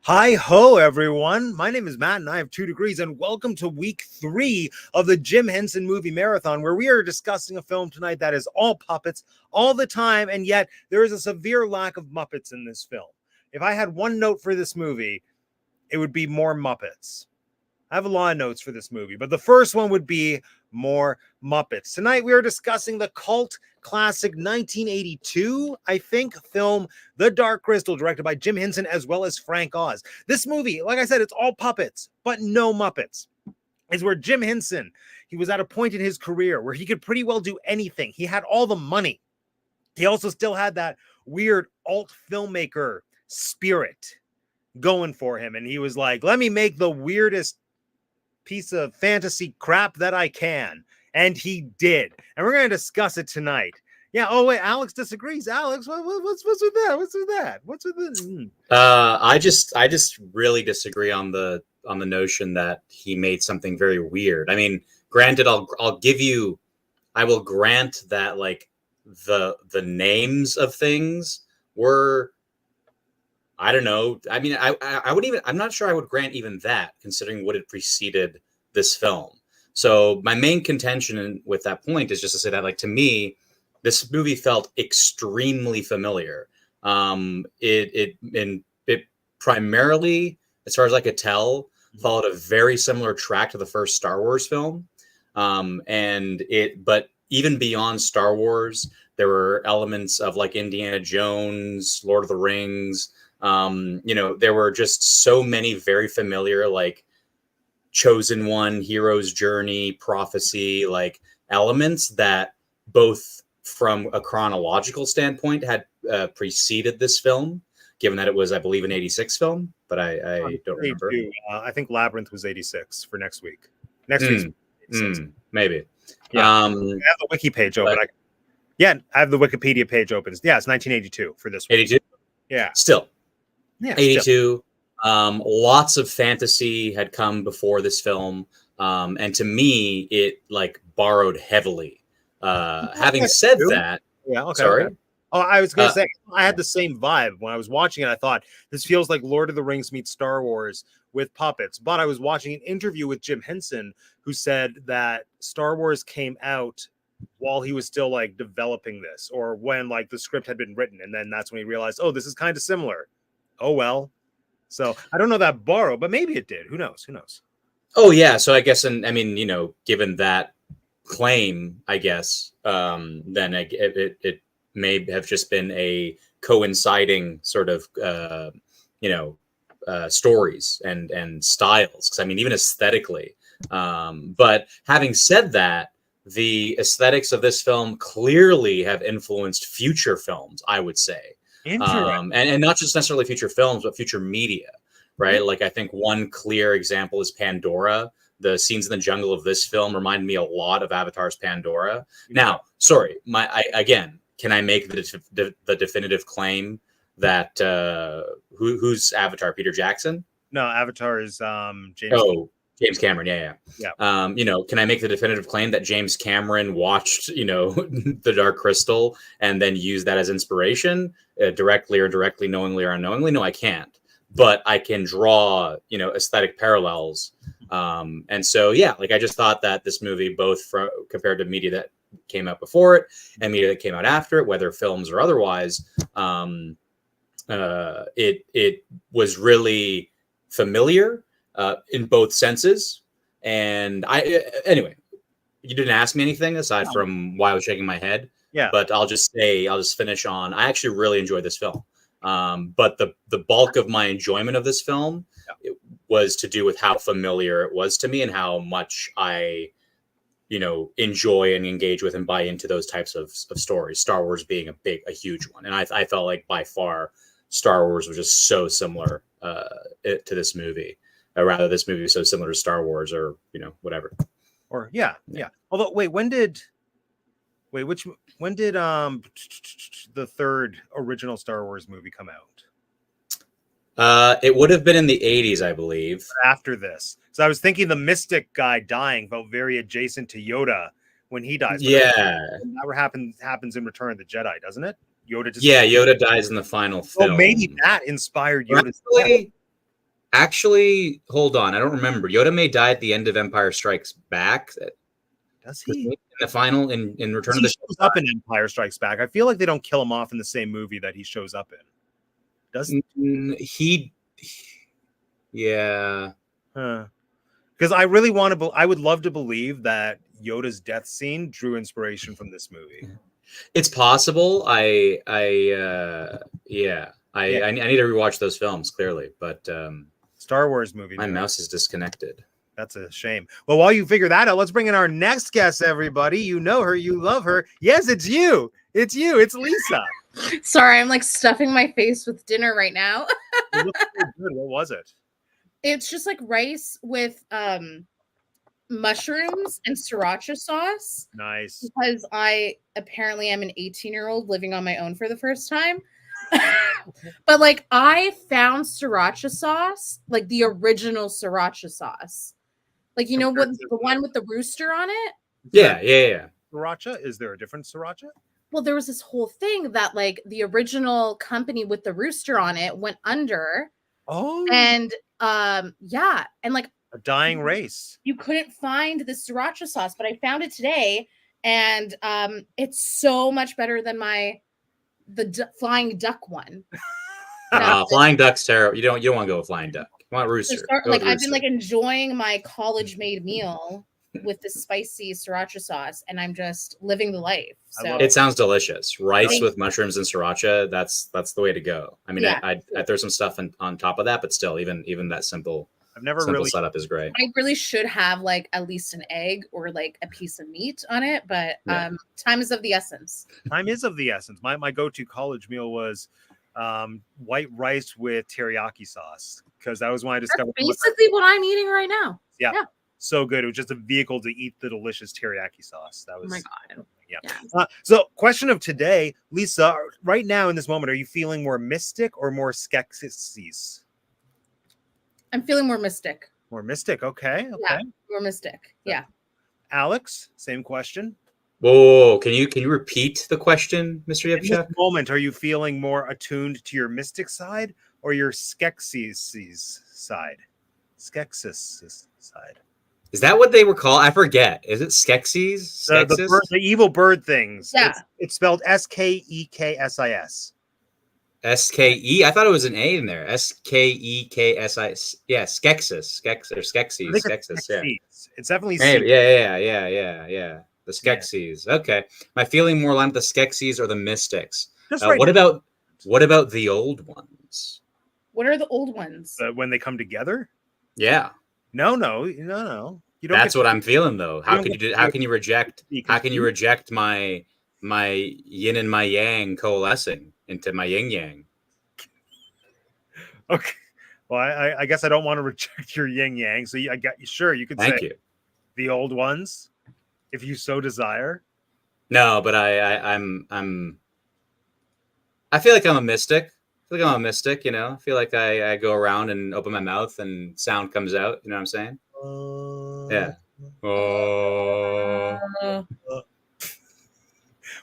Hi ho, everyone. My name is Matt and I have 2 degrees, and welcome to week 3 of the Jim Henson movie marathon, where we are discussing a film tonight that is all puppets all the time, and yet there is a severe lack of Muppets in this film. If I had one note for this movie, it would be more Muppets. I have a lot of notes for this movie, but the first one would be more Muppets. Tonight we are discussing the cult classic 1982, I think, film The Dark Crystal, directed by Jim Henson as well as Frank Oz. This movie, like I said, it's all puppets, but no Muppets. Is where Jim Henson, he was at a point in his career where he could pretty well do anything. He had all the money. He also still had that weird alt filmmaker spirit going for him. And he was like, let me make the weirdest piece of fantasy crap that I can. And he did. And we're going to discuss it tonight. Yeah. Oh, wait. Alex disagrees. Alex, what's with that? What's with that? What's with the... I just really disagree on the notion that he made something very weird. I mean, granted, I will grant that like the names of things were, I don't know. I mean, I'm not sure I would grant even that, considering what had preceded this film. So my main contention with that point is just to say that, like, to me, this movie felt extremely familiar. It primarily, as far as I could tell, followed a very similar track to the first Star Wars film. But even beyond Star Wars, there were elements of like Indiana Jones, Lord of the Rings. There were just so many very familiar, like Chosen One, Hero's Journey, Prophecy, like elements that both from a chronological standpoint had preceded this film, given that it was, I believe, an 86 film, but I don't remember. I think Labyrinth was 86 for next week. Next week's maybe. Yeah. I have the wiki page open. I have the Wikipedia page open. Yeah, it's 1982 for this one. 82? Yeah. Still. Yeah. 82. Still. Lots of fantasy had come before this film. And to me, it like borrowed heavily. Having said that, yeah, okay. Sorry. Okay. Oh, I was going to say, I had the same vibe when I was watching it. I thought this feels like Lord of the Rings meets Star Wars with puppets. But I was watching an interview with Jim Henson, who said that Star Wars came out while he was still like developing this, or when like the script had been written. And then that's when he realized, oh, this is kind of similar. Oh, well. So I don't know that borrow, but maybe it did. Who knows? Oh, yeah. So I guess, given that claim, I guess, then it may have just been a coinciding sort of, stories and styles. Because I mean, even aesthetically. But having said that, the aesthetics of this film clearly have influenced future films, I would say. And not just necessarily future films, but future media, right? Mm-hmm. Like I think one clear example is Pandora. The scenes in the jungle of this film remind me a lot of Avatar's Pandora. Yeah. Now, sorry, can I make the definitive claim that who's Avatar? Peter Jackson? No, Avatar is James. Oh, James Cameron. Yeah. Can I make the definitive claim that James Cameron watched, The Dark Crystal and then used that as inspiration, directly, knowingly or unknowingly? No, I can't. But I can draw, aesthetic parallels. And so, yeah, like I just thought that this movie, both compared to media that came out before it and media that came out after it, whether films or otherwise, it was really familiar in both senses. And anyway, you didn't ask me anything aside from why I was shaking my head. Yeah. But I'll just finish on, I actually really enjoyed this film. But the bulk of my enjoyment of this film was to do with how familiar it was to me and how much I, enjoy and engage with and buy into those types of stories. Star Wars being a huge one. And I felt like by far Star Wars was just so similar to this movie. Or rather, this movie is so similar to Star Wars, or whatever. Or yeah. Although, when did the third original Star Wars movie come out? It would have been in the 80s, I believe. After this, so I was thinking the Mystic guy dying felt very adjacent to Yoda when he dies. But that happens in Return of the Jedi, doesn't it? Yoda dies in the final film. Oh, maybe that inspired Yoda. Actually, hold on. I don't remember. Yoda may die at the end of Empire Strikes Back. Does In he? the final, in Return of He the shows up in Empire Strikes Back. I feel like they don't kill him off in the same movie that he shows up in. Does he? Yeah. Because I really want to. I would love to believe that Yoda's death scene drew inspiration from this movie. It's possible. Yeah. I need to rewatch those films clearly, but Star Wars movie. my mouse is disconnected. That's a shame. Well, while you figure that out, let's bring in our next guest, everybody. You know her, you love her. Yes, it's you. It's you. It's Lisa. Sorry, I'm like stuffing my face with dinner right now. It looks so good. What was it? It's just like rice with mushrooms and sriracha sauce. Nice. Because I apparently am an 18-year-old living on my own for the first time. But like I found sriracha sauce, like the original sriracha sauce. Like, you know what, the one with the rooster on it? Yeah. Sriracha? Is there a different sriracha? Well, there was this whole thing that like the original company with the rooster on it went under. Oh. And yeah, and like a dying race. You couldn't find the sriracha sauce, but I found it today, and it's so much better than the flying duck one. Flying duck's terrible. You don't want to go with flying duck. You want rooster. Like I've been like enjoying my college-made meal with the spicy sriracha sauce, and I'm just living the life. So it sounds delicious. Rice with mushrooms and sriracha. That's the way to go. I mean, yeah. I throw some stuff on top of that, but still, even that simple. I've never simple really setup is great. I really should have like at least an egg or like a piece of meat on it, but time is of the essence. Time is of the essence. My go-to college meal was white rice with teriyaki sauce, because that was when I discovered basically what I'm eating right now. Yeah. So good. It was just a vehicle to eat the delicious teriyaki sauce. That was, oh my god. Yeah. So question of today, Lisa, right now in this moment, are you feeling more mystic or more skeksis? I'm feeling more mystic. More mystic. Okay. Yeah, more mystic. Yeah. Alex, same question. Whoa, can you repeat the question, Mr. In this Yepchuk? moment, are you feeling more attuned to your mystic side or your skeksis side? Skeksis side. Is that what they were called? I forget. Is it Skeksis? The evil bird things. Yeah. It's spelled Skeksis. SKE? I thought it was an A in there. Skeksis. Yeah, Skeksis. Skeksis. Yeah. It's definitely C. Yeah. The Skeksis. Yeah. Okay. Am I feeling more aligned with the Skeksis or the Mystics? What about the old ones? What are the old ones? When they come together? Yeah. No. You don't. That's what I'm feeling though. How can you reject my yin and my yang coalescing into my yin yang? Okay. Well, I guess I don't want to reject your yin yang. So I got you. Sure, you could say the old ones, if you so desire. No, but I feel like I'm a mystic. I feel like I'm a mystic, you know. I feel like I go around and open my mouth and sound comes out. You know what I'm saying? Yeah.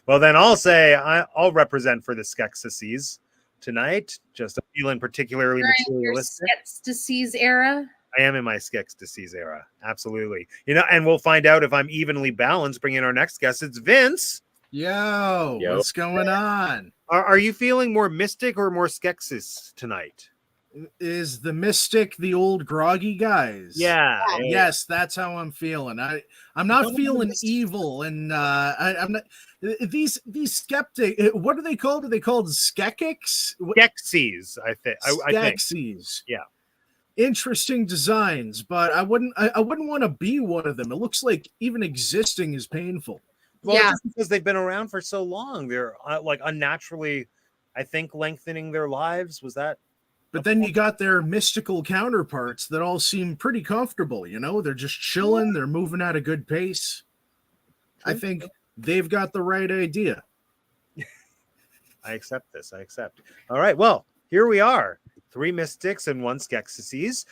Well, then I'll say I'll represent for the Skeksis tonight. Just feeling particularly materialistic. Skeksis era. I am in my Skeksis era. Absolutely. You know, and we'll find out if I'm evenly balanced. Bring in our next guest. It's Vince. Yo, what's going on? Are you feeling more mystic or more Skeksis tonight? Is the mystic the old groggy guys? Yeah. Yes, that's how I'm feeling. I'm not feeling evil, and I'm not. These skeptic. What are they called? Are they called skekkics? Skeksis, I think. Skeksis. Yeah. Interesting designs, but I wouldn't want to be one of them. It looks like even existing is painful. Well, just because they've been around for so long, they're like unnaturally, I think, lengthening their lives. Was that? But then you got their mystical counterparts that all seem pretty comfortable. You know, they're just chilling. They're moving at a good pace. I think they've got the right idea. I accept this. All right. Well, here we are. 3 mystics and 1 Skeksis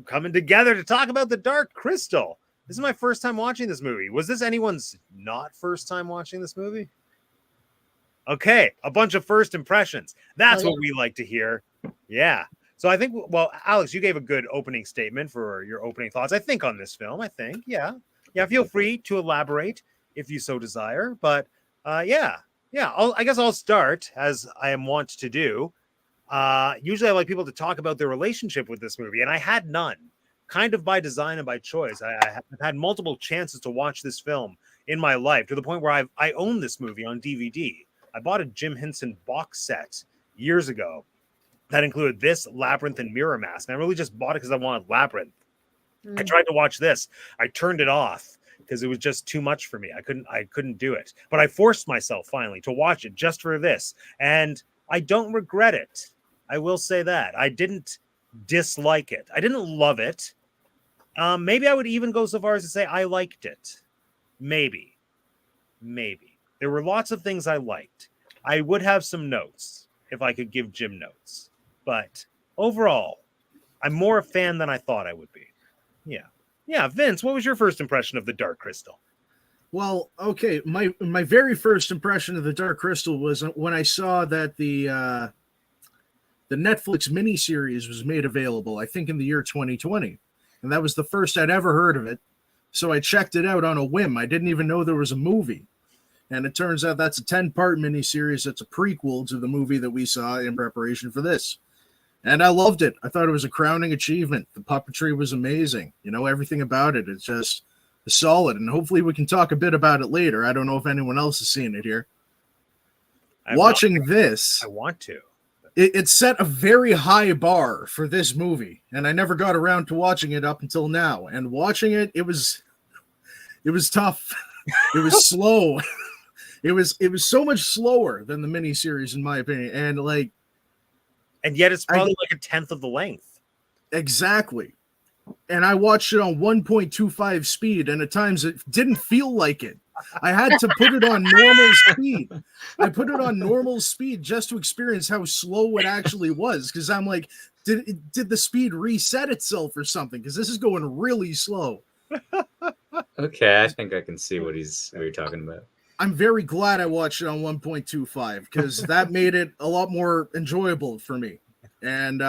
coming together to talk about The Dark Crystal. This is my first time watching this movie. Was this anyone's not first time watching this movie? Okay, a bunch of first impressions. That's what we like to hear. Yeah. So I think, well, Alex, you gave a good opening statement for your opening thoughts, I think, on this film. I think, yeah. Feel free to elaborate if you so desire. But yeah. I guess I'll start, as I am wont to do. Usually I like people to talk about their relationship with this movie, and I had none, kind of by design and by choice. I have had multiple chances to watch this film in my life, to the point where I own this movie on DVD. I bought a Jim Henson box set years ago that included this, Labyrinth, and Mirror Mask. And I really just bought it because I wanted Labyrinth. I tried to watch this. I turned it off because it was just too much for me. I couldn't do it. But I forced myself finally to watch it just for this. And I don't regret it. I will say that. I didn't dislike it. I didn't love it. Maybe I would even go so far as to say I liked it. Maybe. There were lots of things I liked. I would have some notes if I could give Jim notes. But overall, I'm more a fan than I thought I would be. Yeah, Vince, what was your first impression of The Dark Crystal? Well, okay, my very first impression of The Dark Crystal was when I saw that the Netflix miniseries was made available, I think in the year 2020. And that was the first I'd ever heard of it. So I checked it out on a whim. I didn't even know there was a movie. And it turns out that's a 10-part miniseries that's a prequel to the movie that we saw in preparation for this. And I loved it. I thought it was a crowning achievement. The puppetry was amazing. Everything about it. It's just solid. And hopefully we can talk a bit about it later. I don't know if anyone else has seen it here. Watching this, I want to. It set a very high bar for this movie. And I never got around to watching it up until now. And watching it, it was tough. It was slow. It was so much slower than the miniseries, in my opinion. And yet it's probably like a tenth of the length. Exactly. And I watched it on 1.25 speed, and at times it didn't feel like it. I had to put it on normal speed. I put it on normal speed just to experience how slow it actually was, because I'm like, did the speed reset itself or something? Because this is going really slow. Okay, I think I can see what you're talking about. I'm very glad I watched it on 1.25 because that made it a lot more enjoyable for me. And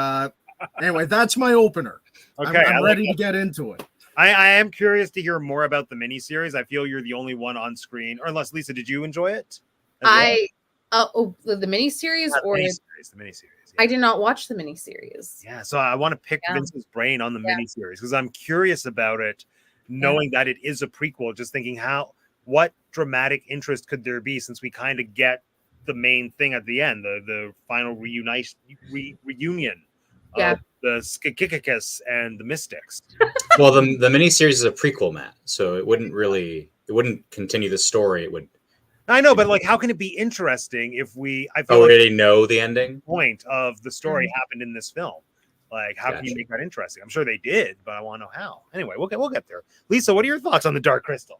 anyway, that's my opener. Okay, I'm ready to get into it. I am curious to hear more about the miniseries. I feel you're the only one on screen, or unless Lisa, did you enjoy it? The miniseries or the miniseries? Yeah. I did not watch the miniseries. Yeah, so I want to pick Vince's brain on the miniseries because I'm curious about it, knowing that it is a prequel. Just thinking what dramatic interest could there be since we kind of get the main thing at the end, the final reunion of the Skikikikis and the Mystics. Well, the miniseries is a prequel, Matt, so it wouldn't continue the story. It would. I know, but how can it be interesting if I feel already know the ending? Point of the story happened in this film. How can you make that interesting? I'm sure they did, but I want to know how. Anyway, we'll get there. Lisa, what are your thoughts on The Dark Crystal?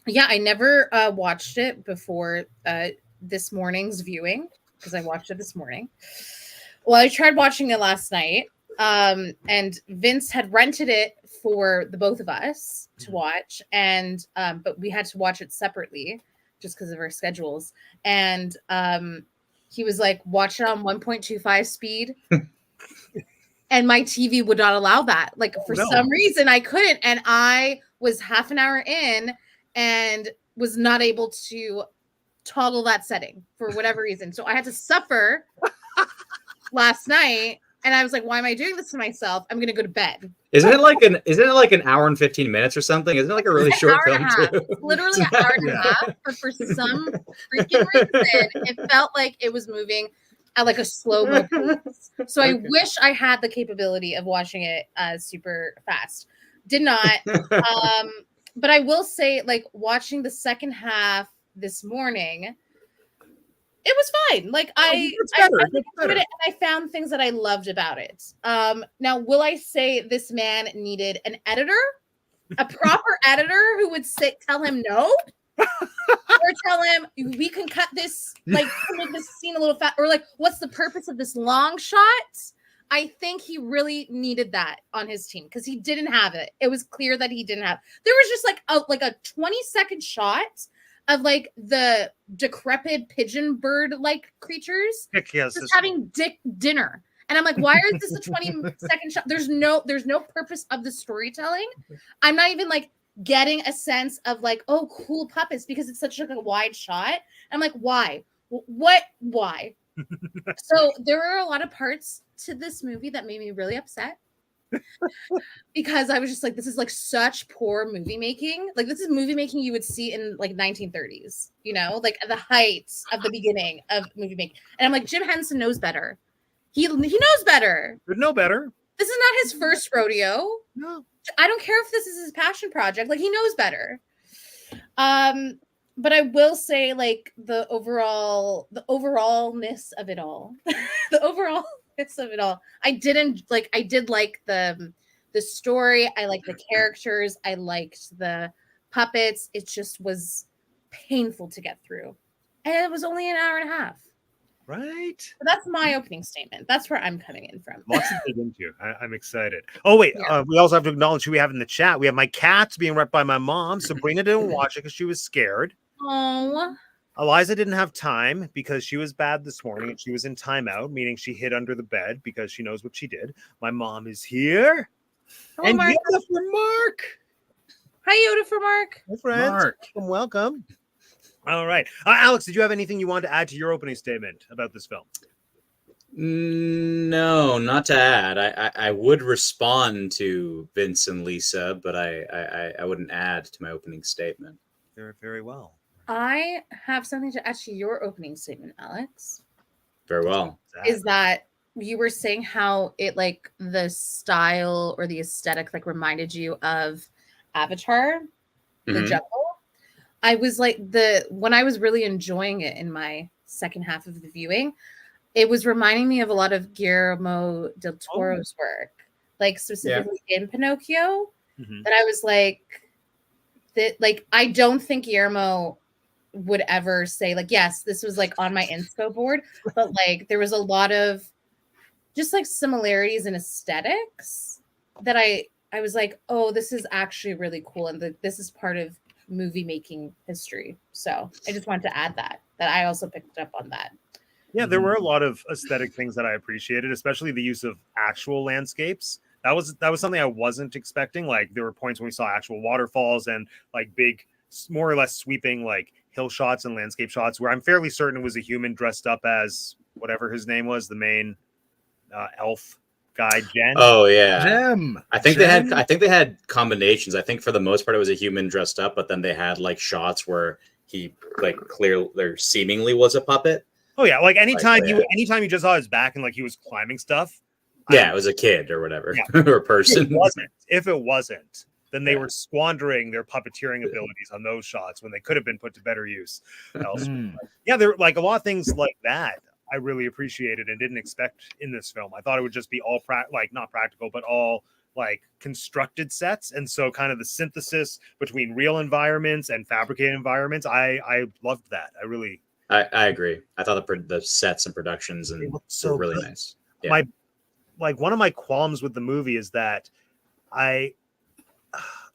Yeah, I never watched it before this morning's viewing because I watched it this morning. Well, I tried watching it last night, and Vince had rented it for the both of us to watch, and but we had to watch it separately just because of our schedules. And he was like, "Watch it on 1.25 speed." And my TV would not allow that. Some reason I couldn't, and I was half an hour in and was not able to toggle that setting for whatever reason. So I had to suffer last night, and I was like, why am I doing this to myself? I'm gonna go to bed. Isn't it like an hour and 15 minutes or something? Isn't it like a really short film too? It's literally an hour and a half, but for some freaking reason it felt like it was moving at a slow-mo pace. So I wish I had the capability of watching it super fast. Did not. But I will say, watching the second half this morning, it was fine. I enjoyed it, and I found things that I loved about it. Now, will I say this man needed an editor, a proper editor who would tell him no, or tell him we can cut this, to make this scene a little fat, or what's the purpose of this long shot? I think he really needed that on his team because he didn't have it. It was clear that he didn't have. There was just a 20-second shot of the decrepit pigeon bird creatures just having dinner, And I'm like, why is this a 20-second shot? There's no purpose of the storytelling. I'm not even like getting a sense of like, oh, cool puppets, because it's such like a wide shot. I'm like, why? What? Why? So there were a lot of parts to this movie that made me really upset. Because I was just like, this is like such poor movie making. Like, this is movie making you would see in like 1930s, you know, like at the heights of the beginning of movie making. And I'm like, Jim Henson knows better. He knows better. Would know better. This is not his first rodeo. No. I don't care if this is his passion project. Like, he knows better. But I will say, like, the overallness of it all, I did like the story. I liked the characters. I liked the puppets. It just was painful to get through. And it was only an hour and a half. Right. So that's my opening statement. That's where I'm coming in from. Lots to dig into. I'm excited. Oh, wait. Yeah. We also have to acknowledge who we have in the chat. We have my cats being repped by my mom. Sabrina didn't watch it because she was scared. Oh. Eliza didn't have time because she was bad this morning and she was in timeout, meaning she hid under the bed because she knows what she did. My mom is here. Hello, And Mark. Yoda for Mark. Hi, Yoda for Mark. Hey, friends. Mark. Welcome. All right. Alex, did you have anything you wanted to add to your opening statement about this film? No, not to add. I would respond to Vince and Lisa, but I wouldn't add to my opening statement. Very, very well. I have something to add to your opening statement, Alex. Very well. Is that you were saying how it, like, the style or the aesthetic, like, reminded you of Avatar, the Mhm. jungle. I was like, when I was really enjoying it in my second half of the viewing, it was reminding me of a lot of Guillermo del Toro's work, like specifically in Pinocchio. Mhm. That I was like, I don't think Guillermo would ever say, like, yes, this was like on my inspo board, but like there was a lot of just like similarities in aesthetics that I was like, oh, this is actually really cool, and this is part of movie making history. So I just wanted to add that I also picked up on that. Yeah, there were a lot of aesthetic things that I appreciated, especially the use of actual landscapes. That was something I wasn't expecting. Like, there were points when we saw actual waterfalls and like big, more or less sweeping like hill shots and landscape shots where I'm fairly certain it was a human dressed up as whatever his name was, the main elf guy, Jen. Oh yeah. Gem. I think Gem. they had combinations. I think for the most part it was a human dressed up, but then they had like shots where he like there seemingly was a puppet. Oh yeah, like anytime yeah. you just saw his back and like he was climbing stuff. Yeah, it was a kid or whatever, Yeah. or a person. If it wasn't, then they were squandering their puppeteering abilities on those shots when they could have been put to better use elsewhere. Yeah, there like a lot of things like that I really appreciated and didn't expect in this film. I thought it would just be all not practical, but all like constructed sets. And so kind of the synthesis between real environments and fabricated environments, I loved that. I agree. I thought the sets and productions and were really nice. Yeah. One of my qualms with the movie is that I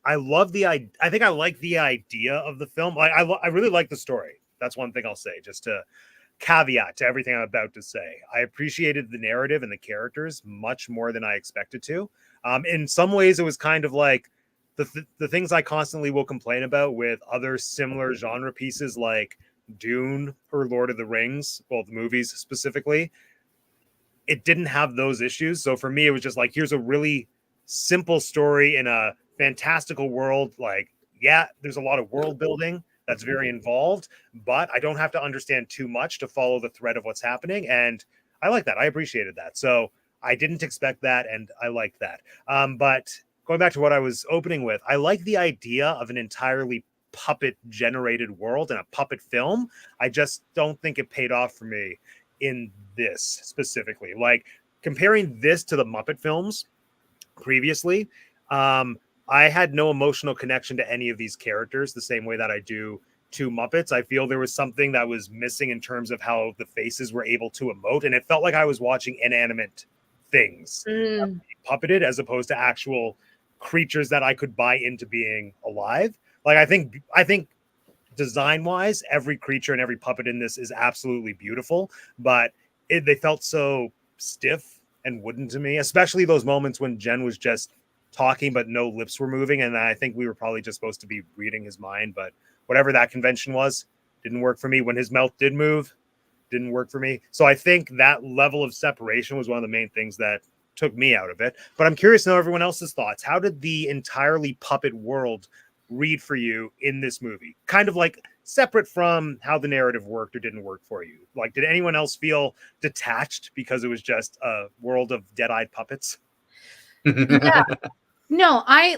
love I think I like the idea of the film. I really like the story. That's one thing I'll say, just to caveat to everything I'm about to say. I appreciated the narrative and the characters much more than I expected to. In some ways, it was kind of like the things I constantly will complain about with other similar genre pieces like Dune or Lord of the Rings, well, the movies specifically. It didn't have those issues. So for me, it was just like, here's a really simple story in a fantastical world. Like, yeah, there's a lot of world building that's very involved, but I don't have to understand too much to follow the thread of what's happening. And I like that. I appreciated that. So I didn't expect that, and I liked that. But going back to what I was opening with, I like the idea of an entirely puppet-generated world and a puppet film. I just don't think it paid off for me in this specifically. Like, comparing this to the Muppet films previously, I had no emotional connection to any of these characters the same way that I do to Muppets. I feel there was something that was missing in terms of how the faces were able to emote, and it felt like I was watching inanimate things puppeted as opposed to actual creatures that I could buy into being alive. Like, I think design-wise, every creature and every puppet in this is absolutely beautiful, but they felt so stiff and wooden to me, especially those moments when Jen was just talking but no lips were moving, and I think we were probably just supposed to be reading his mind, but whatever that convention was, didn't work for me. When his mouth did move, didn't work for me. So I think that level of separation was one of the main things that took me out of it. But I'm curious to know everyone else's thoughts. How did the entirely puppet world read for you in this movie? Kind of like separate from how the narrative worked or didn't work for you. Like, did anyone else feel detached because it was just a world of dead-eyed puppets? Yeah. No, I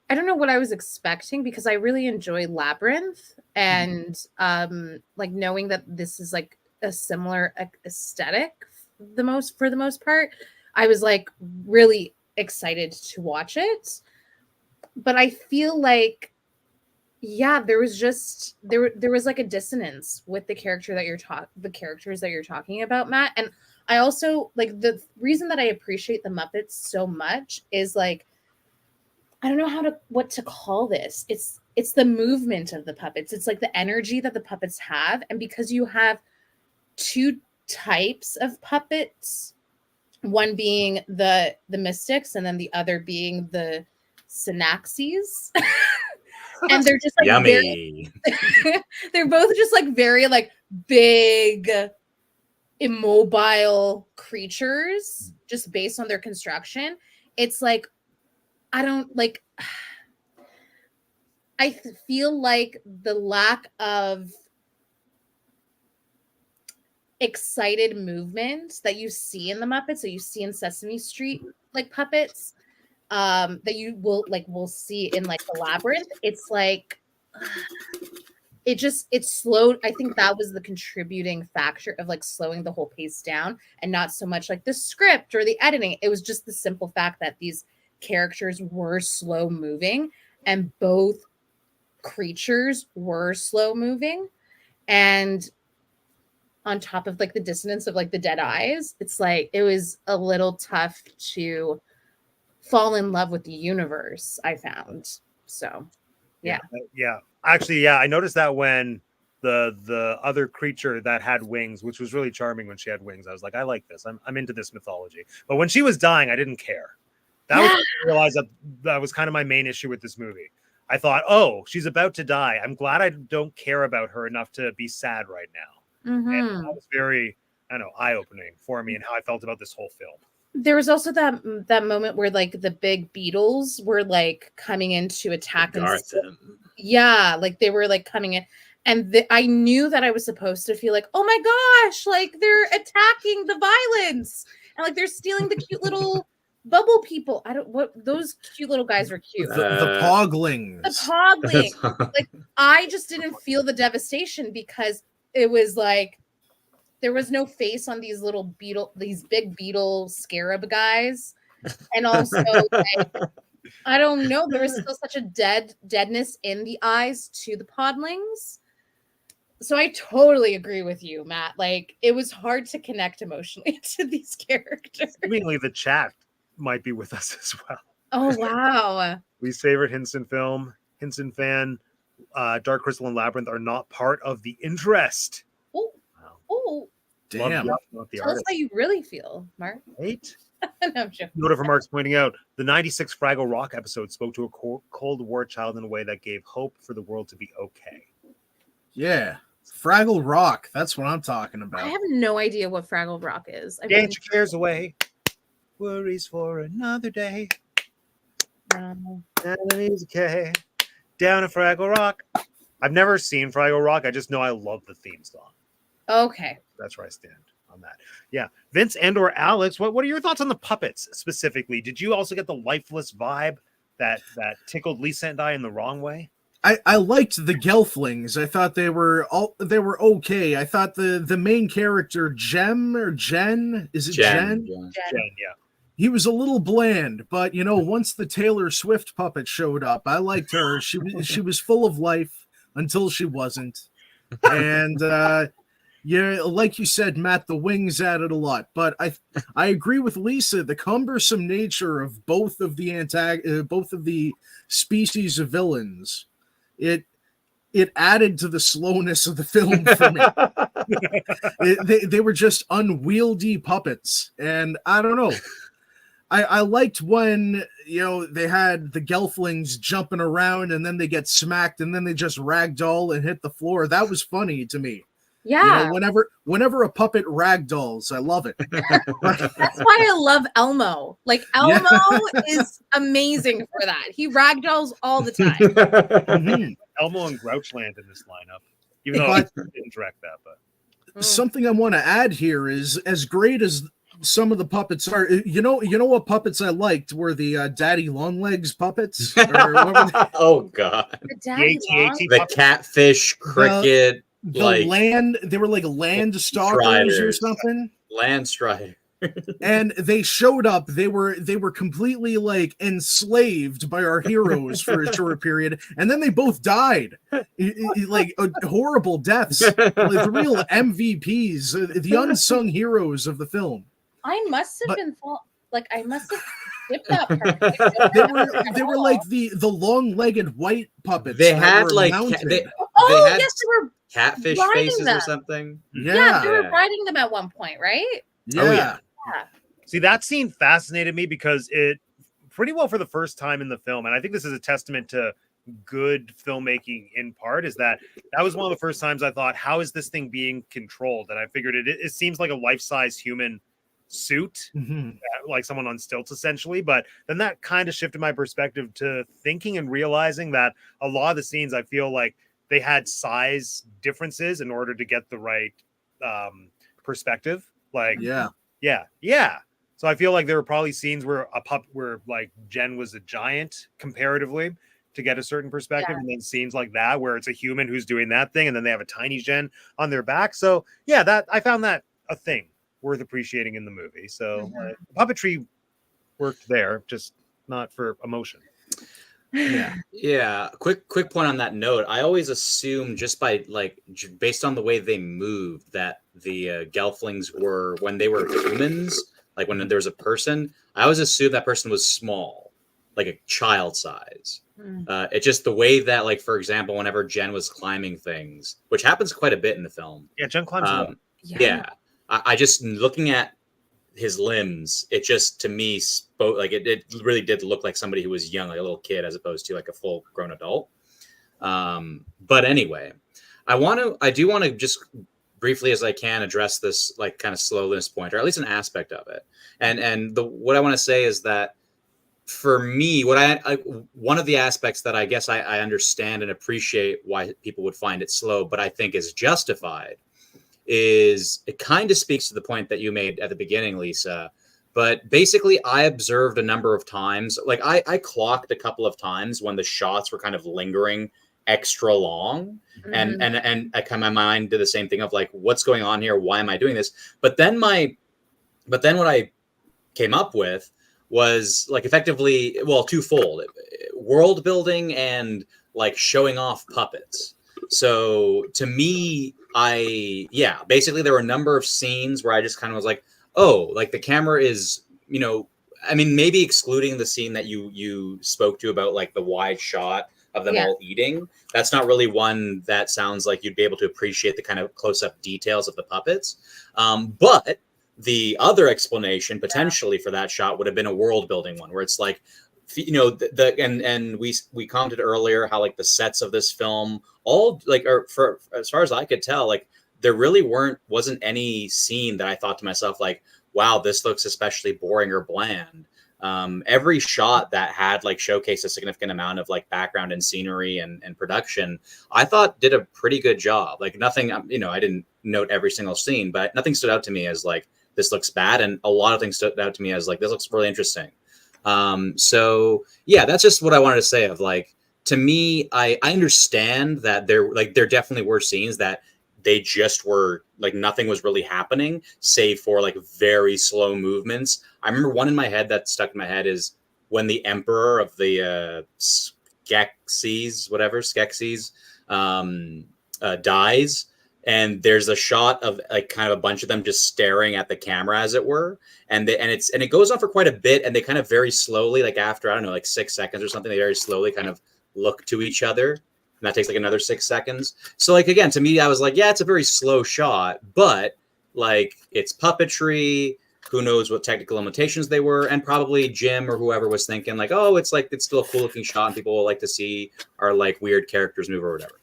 don't know what I was expecting, because I really enjoy Labyrinth, and like knowing that this is like a similar aesthetic for the most part, I was like really excited to watch it. But I feel like, yeah, there was like a dissonance with the characters that you're talking about, Matt. And I also like, the reason that I appreciate the Muppets so much is like, I don't know what to call this. It's the movement of the puppets. It's like the energy that the puppets have. And because you have two types of puppets, one being the mystics and then the other being the synaxes. And they're just like yummy. They're both just like very like big, immobile creatures, just based on their construction. It's like, I don't like, I feel like the lack of excited movement that you see in the Muppets, that you see in Sesame Street, like puppets, that you will see in like the Labyrinth. It's like, it slowed. I think that was the contributing factor of like slowing the whole pace down, and not so much like the script or the editing. It was just the simple fact that these characters were slow moving, and both creatures were slow moving, and on top of like the dissonance of like the dead eyes, it's like it was a little tough to fall in love with the universe, I found. So yeah. Actually, I noticed that when the other creature that had wings, which was really charming when she had wings, I was like, I like this, I'm into this mythology. But when she was dying, I didn't care. That was, I realized that was kind of my main issue with this movie. I thought, oh, she's about to die. I'm glad I don't care about her enough to be sad right now. And that was very, I don't know, eye-opening for me and how I felt about this whole film. There was also that moment where like the big beetles were like coming in to attack them. Yeah, like they were like coming in, and I knew that I was supposed to feel like, oh my gosh, like they're attacking the violence, and like they're stealing the cute little bubble people. Those cute little guys were cute. The poglings. The poglings. Like, I just didn't feel the devastation, because it was like there was no face on these big beetle scarab guys. And also, like, I don't know, there was still such a deadness in the eyes to the podlings. So I totally agree with you, Matt. Like, it was hard to connect emotionally to these characters. Seemingly, the chat might be with us as well. Oh, wow. Least favorite Henson film, Henson fan, Dark Crystal and Labyrinth are not part of the interest. Oh, wow. Oh, damn. Tell us how you really feel, Mark. Right? No, I'm joking. Note of remarks pointing out the 96 Fraggle Rock episode spoke to a Cold War child in a way that gave hope for the world to be okay. Yeah. Fraggle Rock. That's what I'm talking about. I have no idea what Fraggle Rock is. Dance your cares away. Worries for another day. Okay. Down at Fraggle Rock. I've never seen Fraggle Rock. I just know I love the theme song. Okay. That's where I stand on that. Yeah. Vince and or Alex, what are your thoughts on the puppets specifically? Did you also get the lifeless vibe that tickled Lisa and I in the wrong way? I liked the Gelflings. I thought they were okay. I thought the main character, Jen? Is it Jen? Jen, yeah. He was a little bland, but once the Taylor Swift puppet showed up, I liked her. She was full of life until she wasn't. And yeah, like you said, Matt, the wings added a lot. But I agree with Lisa. The cumbersome nature of both of the species of villains, it added to the slowness of the film for me. They were just unwieldy puppets, and I don't know. I liked when, they had the Gelflings jumping around and then they get smacked and then they just ragdoll and hit the floor. That was funny to me. Yeah. Whenever a puppet ragdolls, I love it. That's why I love Elmo. Like, Elmo is amazing for that. He ragdolls all the time. Mhm. Elmo and Grouchland in this lineup, even though I didn't direct that. But Something I want to add here is, as great as some of the puppets are, you know what puppets I liked were the Daddy Longlegs puppets. Or what were they? Oh God, The Daddy Long. the catfish, cricket, They were like land stalkers or something. Land strider. And they showed up. They were completely like enslaved by our heroes for a short period, and then they both died, like horrible deaths. Like the real MVPs, the unsung heroes of the film. I must have been I must have skipped that part. They were like the long-legged white puppets. They had like yes, they were catfish faces or something. Yeah, they were riding them at one point, right? Yeah. Oh, yeah. See, that scene fascinated me because it pretty well for the first time in the film, and I think this is a testament to good filmmaking in part, is that was one of the first times I thought, how is this thing being controlled? And I figured it seems like a life-size human suit, like someone on stilts essentially, but then that kind of shifted my perspective to thinking and realizing that a lot of the scenes I feel like they had size differences in order to get the right perspective. Like yeah. So I feel like there were probably scenes where where like Jen was a giant comparatively to get a certain perspective, and then scenes like that where it's a human who's doing that thing and then they have a tiny Jen on their back. So yeah, that I found that a thing worth appreciating in the movie. So puppetry worked there, just not for emotion. Yeah. Quick point on that note. I always assume just by based on the way they moved that the Gelflings were, when they were humans, like when there's a person, I always assumed that person was small, like a child size. It's just the way that, like, for example, whenever Jen was climbing things, which happens quite a bit in the film. Yeah, Jen climbs a lot. Yeah. I just, looking at his limbs, it just, to me, spoke like it really did look like somebody who was young, like a little kid, as opposed to like a full grown adult. But anyway, I do want to just briefly as I can address this like kind of slowness point, or at least an aspect of it. And what I want to say is that for me, one of the aspects that I guess I understand and appreciate why people would find it slow, but I think is justified, is it kind of speaks to the point that you made at the beginning, Lisa. But basically, I observed a number of times, like I clocked a couple of times when the shots were kind of lingering extra long, and I kind of, my mind did the same thing of like, what's going on here? Why am I doing this? But then what I came up with was like effectively, well, twofold: world building and like showing off puppets. So to me, basically there were a number of scenes where I just kind of was like, oh, like the camera is, I mean, maybe excluding the scene that you spoke to about like the wide shot of them all eating. That's not really one that sounds like you'd be able to appreciate the kind of close-up details of the puppets. But the other explanation potentially for that shot would have been a world building one where it's like, and we commented earlier how like the sets of this film all like, or for as far as I could tell, like there really wasn't any scene that I thought to myself like, wow, this looks especially boring or bland. Every shot that had like showcased a significant amount of like background and scenery and production, I thought did a pretty good job. Like nothing, I didn't note every single scene, but nothing stood out to me as like, this looks bad. And a lot of things stood out to me as like, this looks really interesting. So yeah, that's just what I wanted to say of like, to me, I understand that there definitely were scenes that they just were like, nothing was really happening save for like very slow movements. I remember one in my head that stuck in my head is when the emperor of the Skeksis dies. And there's a shot of like kind of a bunch of them just staring at the camera, as it were, and it goes on for quite a bit, and they kind of very slowly, like after I don't know, like 6 seconds or something, they very slowly kind of look to each other, that takes like another 6 seconds. So like, again, to me, I was like, yeah, it's a very slow shot, but like it's puppetry. Who knows what technical limitations they were, and probably Jim or whoever was thinking like, oh, it's still a cool looking shot, and people will like to see our like weird characters move or whatever.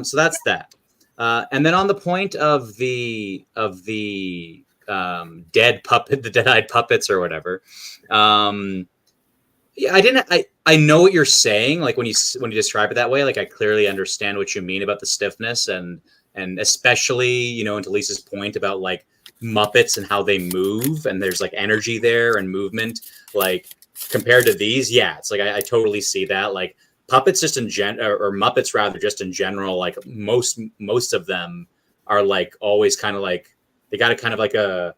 So that's that. And then on the point of the dead-eyed puppets or whatever. Yeah, I know what you're saying. Like when you describe it that way, like I clearly understand what you mean about the stiffness and especially, you know, into Lisa's point about like Muppets and how they move, and there's like energy there and movement, like compared to these. Yeah, it's like I totally see that. Like puppets just in or Muppets rather, just in general, like most of them are like always kind of like they got a kind of like a,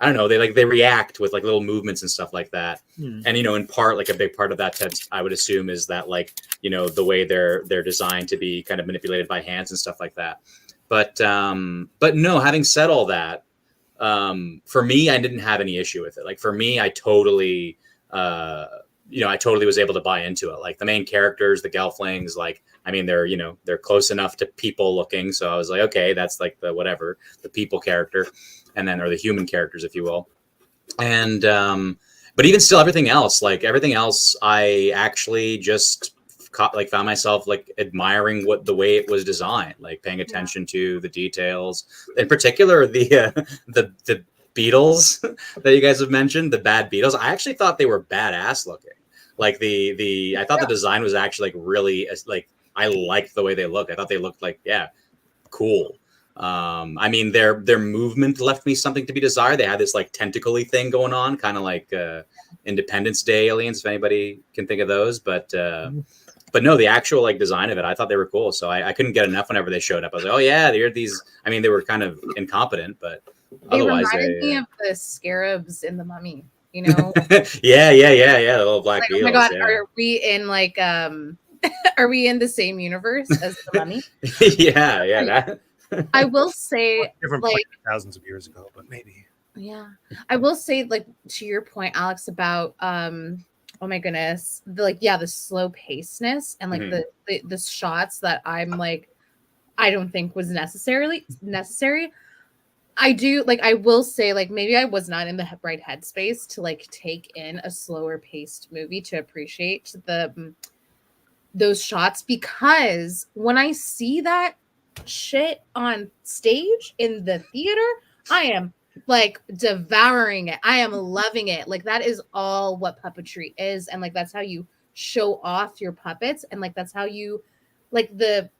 I don't know, they react with like little movements and stuff like that. And, you know, in part, like a big part of that test, I would assume, is that like, you know, the way they're designed to be kind of manipulated by hands and stuff like that. But no, having said all that, for me, I didn't have any issue with it. Like for me, I totally was able to buy into it. Like the main characters, the Gelflings, like, I mean, they're close enough to people looking. So I was like, okay, that's like the people character. And then, or the human characters, if you will. And, but even still, everything else, I actually just found myself like admiring the way it was designed, like paying attention to the details, in particular, the beetles that you guys have mentioned, the bad beetles. I actually thought they were badass looking. Like I thought the design was actually like really, like, I liked the way they looked. I thought they looked like, yeah, cool. I mean, their movement left me something to be desired. They had this like tentacle-y thing going on, kind of like Independence Day aliens, if anybody can think of those. But no, the actual like design of it, I thought they were cool. So I couldn't get enough whenever they showed up. I was like, oh yeah, they're these. I mean, they were kind of incompetent, but otherwise they reminded me of the scarabs in The Mummy. You know? yeah, the little black beetles. Oh my god, yeah. are we in like are we in the same universe as The Mummy? yeah. I will say, Different like, thousands of years ago, but maybe. Yeah, I will say, like, to your point, Alex, about oh my goodness, the slow pacedness and like the shots that I'm like, I don't think was necessary. I do, like, I will say, like, maybe I was not in the right headspace to like take in a slower paced movie to appreciate those shots, because when I see that shit on stage in the theater, I am like devouring it. I am loving it. Like that is all what puppetry is, and like that's how you show off your puppets, and like that's how you, like, the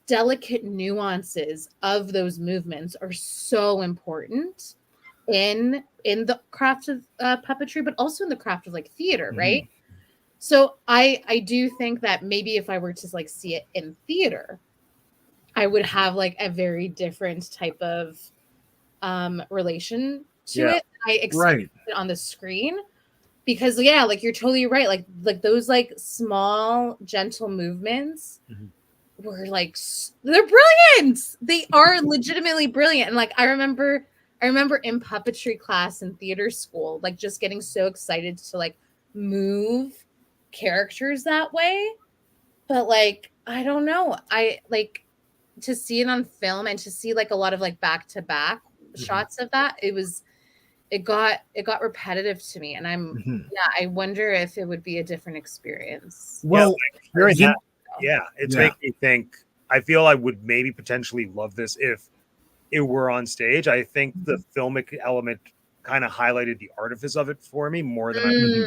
delicate nuances of those movements are so important in the craft of puppetry, but also in the craft of like theater, right? So I do think that maybe if I were to like see it in theater, I would have like a very different type of relation to it. I expect it on the screen, because like you're totally right. Like those like small gentle movements were like, they're brilliant. They are legitimately brilliant. And like I remember in puppetry class in theater school, like just getting so excited to like move characters that way. But like I don't know. I like to see it on film and to see like a lot of like back-to-back shots of that, it got repetitive to me, and I wonder if it would be a different experience. Well, it's making me think. I feel I would maybe potentially love this if it were on stage. I think the filmic element kind of highlighted the artifice of it for me more than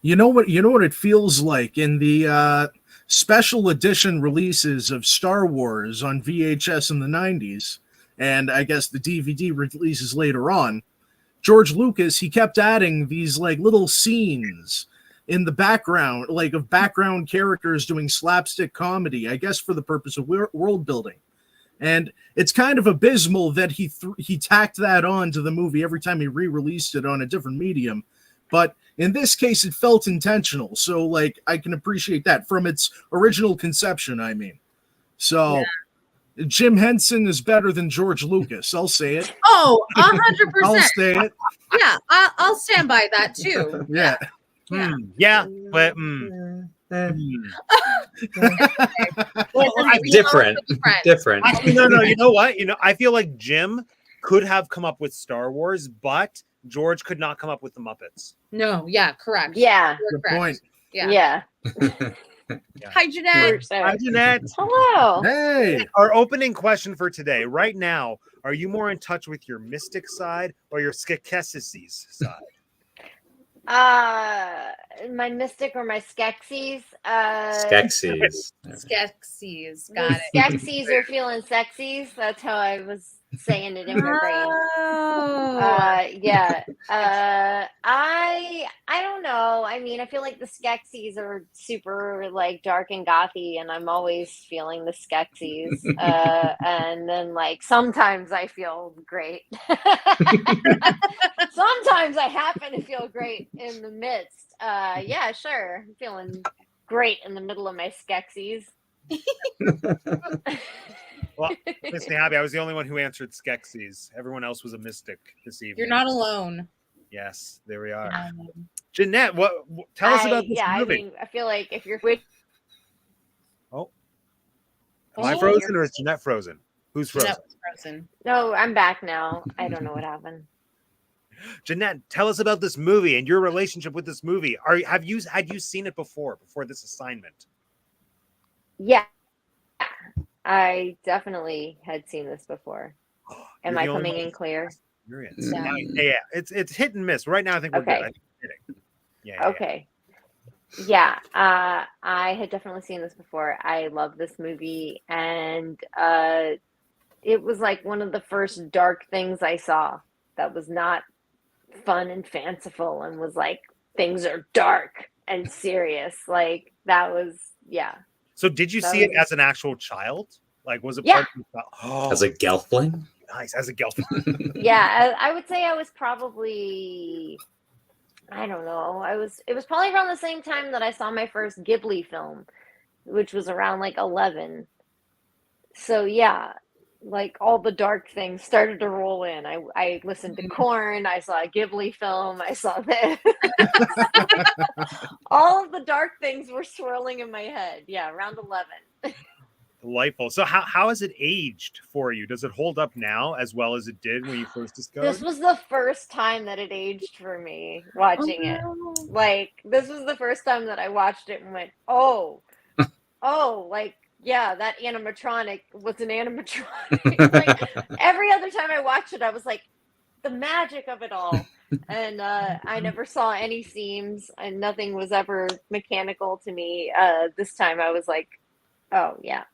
you know what it feels like in the special edition releases of Star Wars on VHS in the 90s, and I guess the DVD releases later on. George Lucas, he kept adding these like little scenes in the background, like of background characters doing slapstick comedy, I guess for the purpose of world building. And it's kind of abysmal that he tacked that on to the movie every time he re-released it on a different medium. But in this case, it felt intentional. So, like, I can appreciate that from its original conception, I mean. So, Jim Henson is better than George Lucas. I'll say it. Oh, 100%. I'll say it. Yeah, I'll stand by that, too. Yeah. But Well, Different. Different. actually, no. You know what? I feel like Jim could have come up with Star Wars, but George could not come up with the Muppets. No, yeah, correct. Yeah. You're Good correct. point. Yeah. Hi, Jeanette. Hi, Jeanette. Hello. Hey, Our opening question for today, right now, are you more in touch with your mystic side or your skeksis side? My mystic or my Skeksis? Skeksis. Skeksis. The Got it. Skeksis are feeling sexies. That's how I was saying it in my brain. Oh. Yeah. I don't know. I mean, I feel like the Skeksis are super like dark and gothy, and I'm always feeling the Skeksis. And then like sometimes I feel great. Sometimes I happen to feel great in the midst. Yeah, sure. I'm feeling great in the middle of my Skeksis. Well, makes me happy. I was the only one who answered skeksis. Everyone else was a mystic this evening. You're not alone. Yes, there we are. Jeanette, tell us about this movie. I mean, I feel like if you're with Am I frozen or is Jeanette frozen? Who's frozen? Jeanette was frozen. no, I'm back now. I don't know what happened. Jeanette, tell us about this movie and your relationship with this movie. Had you seen it before this assignment? Yeah, I definitely had seen this before. Am I coming in clear? Experience. Yeah. Yeah. It's hit and miss. Right now, I think we're Okay. good. I think we're hitting. Yeah. Okay. Yeah, I had definitely seen this before. I love this movie, and it was like one of the first dark things I saw that was not fun and fanciful and was like, things are dark and serious. Like, that was, yeah. So did you That see it was- as an actual child? Like, was it Yeah. part of As a Gelfling? nice as a girl? Yeah, I would say I was probably, I don't know. It was probably around the same time that I saw my first Ghibli film, which was around like 11. So yeah, like all the dark things started to roll in. I listened to Korn, I saw a Ghibli film, I saw this. All of the dark things were swirling in my head. Yeah, around 11. Delightful. So how has it aged for you? Does it hold up now as well as it did when you first discovered? This was the first time that it aged for me watching it. Like, this was the first time that I watched it and went, oh, like, yeah, that animatronic was an animatronic. Like, every other time I watched it, I was like, the magic of it all. And I never saw any seams, and nothing was ever mechanical to me. This time I was like, oh, yeah.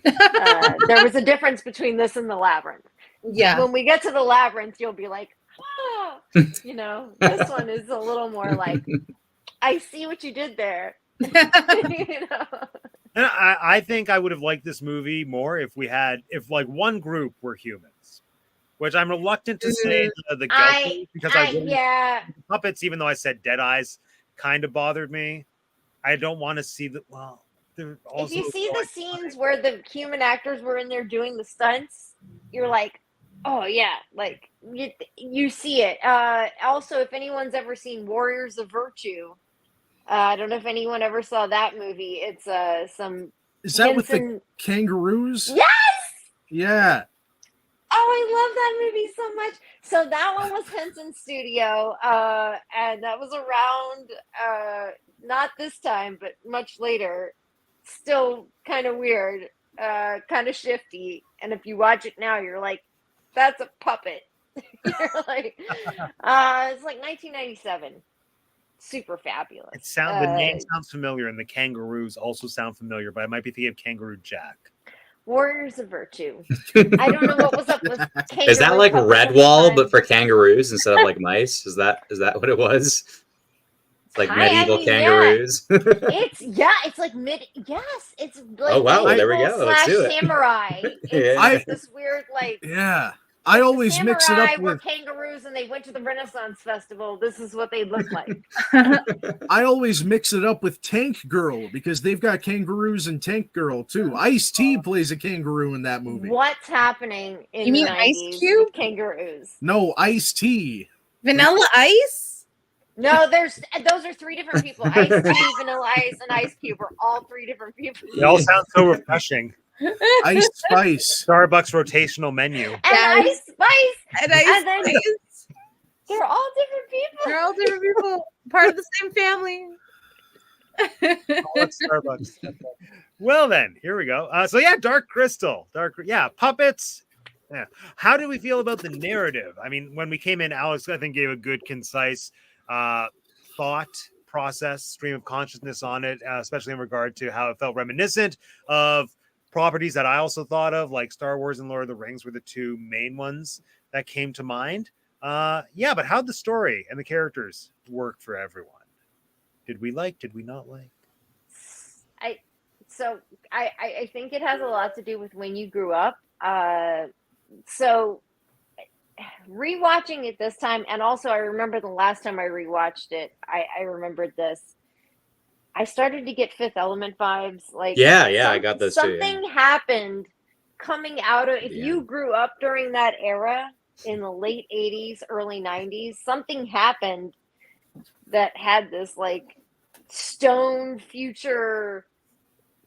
There was a difference between this and the Labyrinth. Yeah. When we get to the Labyrinth, you'll be like, ah, this one is a little more like, I see what you did there. you know? And I think I would have liked this movie more if like one group were humans, which I'm reluctant to say the Gelflings because yeah. puppets, even though I said Dead Eyes, kind of bothered me. I don't want to see the If you see the scenes where the human actors were in there doing the stunts, you're like, oh yeah, like you see it. Also, if anyone's ever seen Warriors of Virtue, I don't know if anyone ever saw that movie. It's some. is that with the Henson- kangaroos? Yes. Yeah. Oh, I love that movie so much. So that one was Henson Studio, and that was around not this time, but much later. Still kind of weird, kind of shifty. And if you watch it now, you're like, that's a puppet. You're like, it's like 1997. Super fabulous. The name sounds familiar, and the kangaroos also sound familiar, but I might be thinking of Kangaroo Jack. Warriors of Virtue. I don't know what was up with kangaroo Is that like puppets at the Redwall, time. but for kangaroos instead of like mice? Is that what it was? It's like medieval kangaroos. It's like it's like Oh, wow, there we medieval go. Let's do it. samurai. It's Yeah. like this weird like Yeah. I always mix it samurai up were with kangaroos and they went to the Renaissance Festival. This is what they look like. I always mix it up with Tank Girl because they've got kangaroos in Tank Girl too. Ice-T plays a kangaroo in that movie. What's happening in You mean the Ice 90s Cube? with kangaroos? No, Ice-T. Vanilla Ice? No, those are three different people. Ice Tea, Vanilla Ice, and Ice Cube are all three different people. They all sound so refreshing. Ice Spice. Starbucks rotational menu. And Yes. Ice Spice. And Ice And then- Spice. They're all different people. They're all different people, part of the same family. All at Starbucks. Okay. Well then, here we go. So yeah, Dark Crystal. Puppets. Yeah. How do we feel about the narrative? I mean, when we came in, Alex, I think, gave a good, concise thought process, stream of consciousness on it, especially in regard to how it felt reminiscent of properties that I also thought of, like Star Wars and Lord of the Rings were the two main ones that came to mind. But how'd the story and the characters work for everyone? Did we not like? I think it has a lot to do with when you grew up. So rewatching it this time, and also I remember the last time I rewatched it, I remembered this. I started to get Fifth Element vibes. Like I got those too. Something happened coming out of, if you grew up during that era in the late 80s, early 90s, something happened that had this like stone future,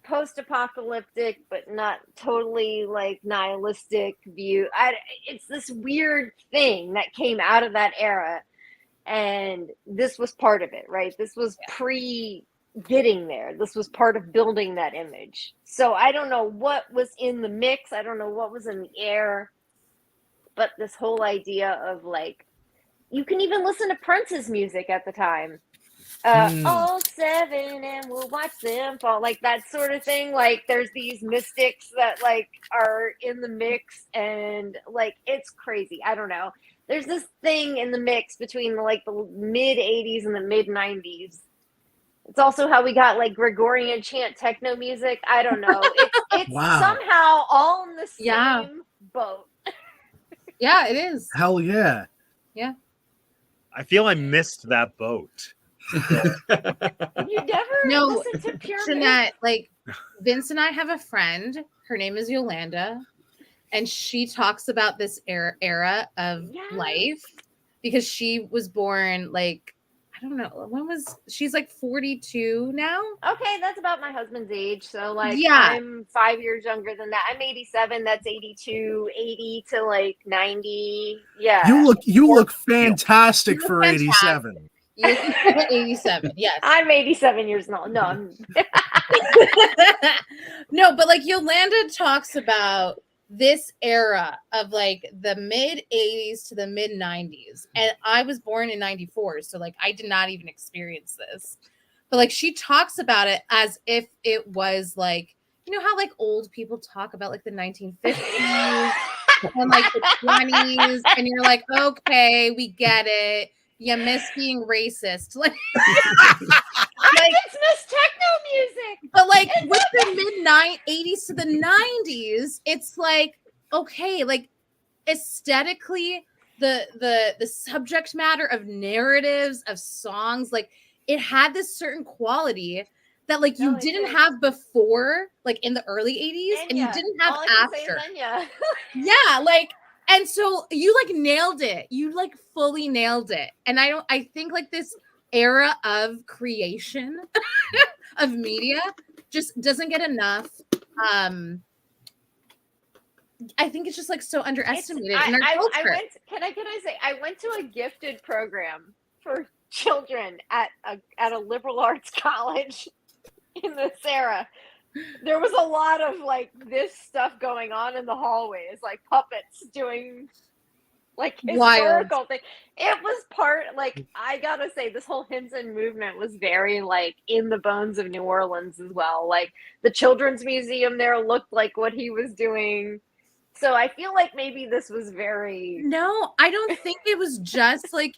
post-apocalyptic but not totally like nihilistic view. It's this weird thing that came out of that era, and this was part of it, right? This was pre getting there. This was part of building that image. So I don't know what was in the mix, I don't know what was in the air, but this whole idea of like, you can even listen to Prince's music at the time. All seven and we'll watch them fall, like that sort of thing. Like there's these mystics that like are in the mix, and like it's crazy. I don't know, there's this thing in the mix between like the mid 80s and the mid 90s. It's also how we got like Gregorian chant techno music. I don't know, it's Wow. somehow all in the same boat. Yeah, it is. Hell yeah. I feel I missed that boat. You never listen to pure Jeanette, like Vince and I have a friend, her name is Yolanda, and she talks about this era of life because she was born like, I don't know, she's like 42 now. Okay, that's about my husband's age. So like I'm 5 years younger than that. I'm 87, that's 82, 80 to like 90. Yeah. You look fantastic for 87. 87, yes. I'm 87 years old. No, I'm no, but like Yolanda talks about this era of like the mid 80s to the mid 90s, and I was born in 94, so like I did not even experience this, but like she talks about it as if it was like, you know how like old people talk about like the 1950s and like the 20s, and you're like, okay, we get it. You miss being racist. Like, I just miss techno music. But like with the mid 80s to the 90s, it's like, okay, like aesthetically, the subject matter of narratives, of songs, like it had this certain quality that like you didn't have before, like in the early 80s, and you didn't have after. Yeah, like. And so you like nailed it. You like fully nailed it. And I think like this era of creation of media just doesn't get enough. I think it's just like so underestimated in our culture. Can I say I went to a gifted program for children at a liberal arts college in this era. There was a lot of like this stuff going on in the hallways, like puppets doing like historical thing. It was part, like, I gotta say, this whole Henson movement was very like in the bones of New Orleans as well. Like the children's museum there looked like what he was doing. So I feel like maybe this was very. No, I don't think it was just like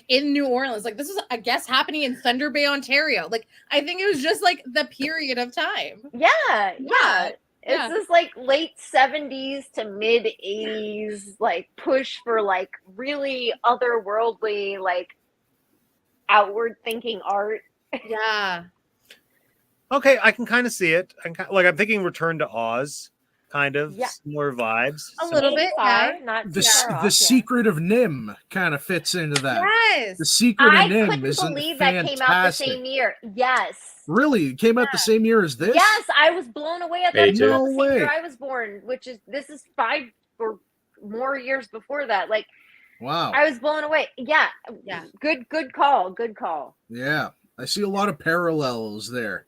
in New Orleans. Like this is, I guess, happening in Thunder Bay, Ontario. Like I think it was just like the period of time. Yeah. It's this like late 70s to mid 80s like push for like really otherworldly, like outward thinking art. Yeah. Okay, I can kind of see it. I'm thinking Return to Oz. kind of Yeah. similar vibes. A little bit, yeah. Not The too far off, the Secret of Nim kind of fits into that. Yes. The Secret I of Nim couldn't is believe that fantastic. came out the same year. Yes. Really, it came out the same year as this? Yes, I was blown away at that. It 82. came out the No same year way. I was born, this is 5 or more years before that. Like, Wow. I was blown away. Yeah. Yeah. Good call. Good call. Yeah, I see a lot of parallels there.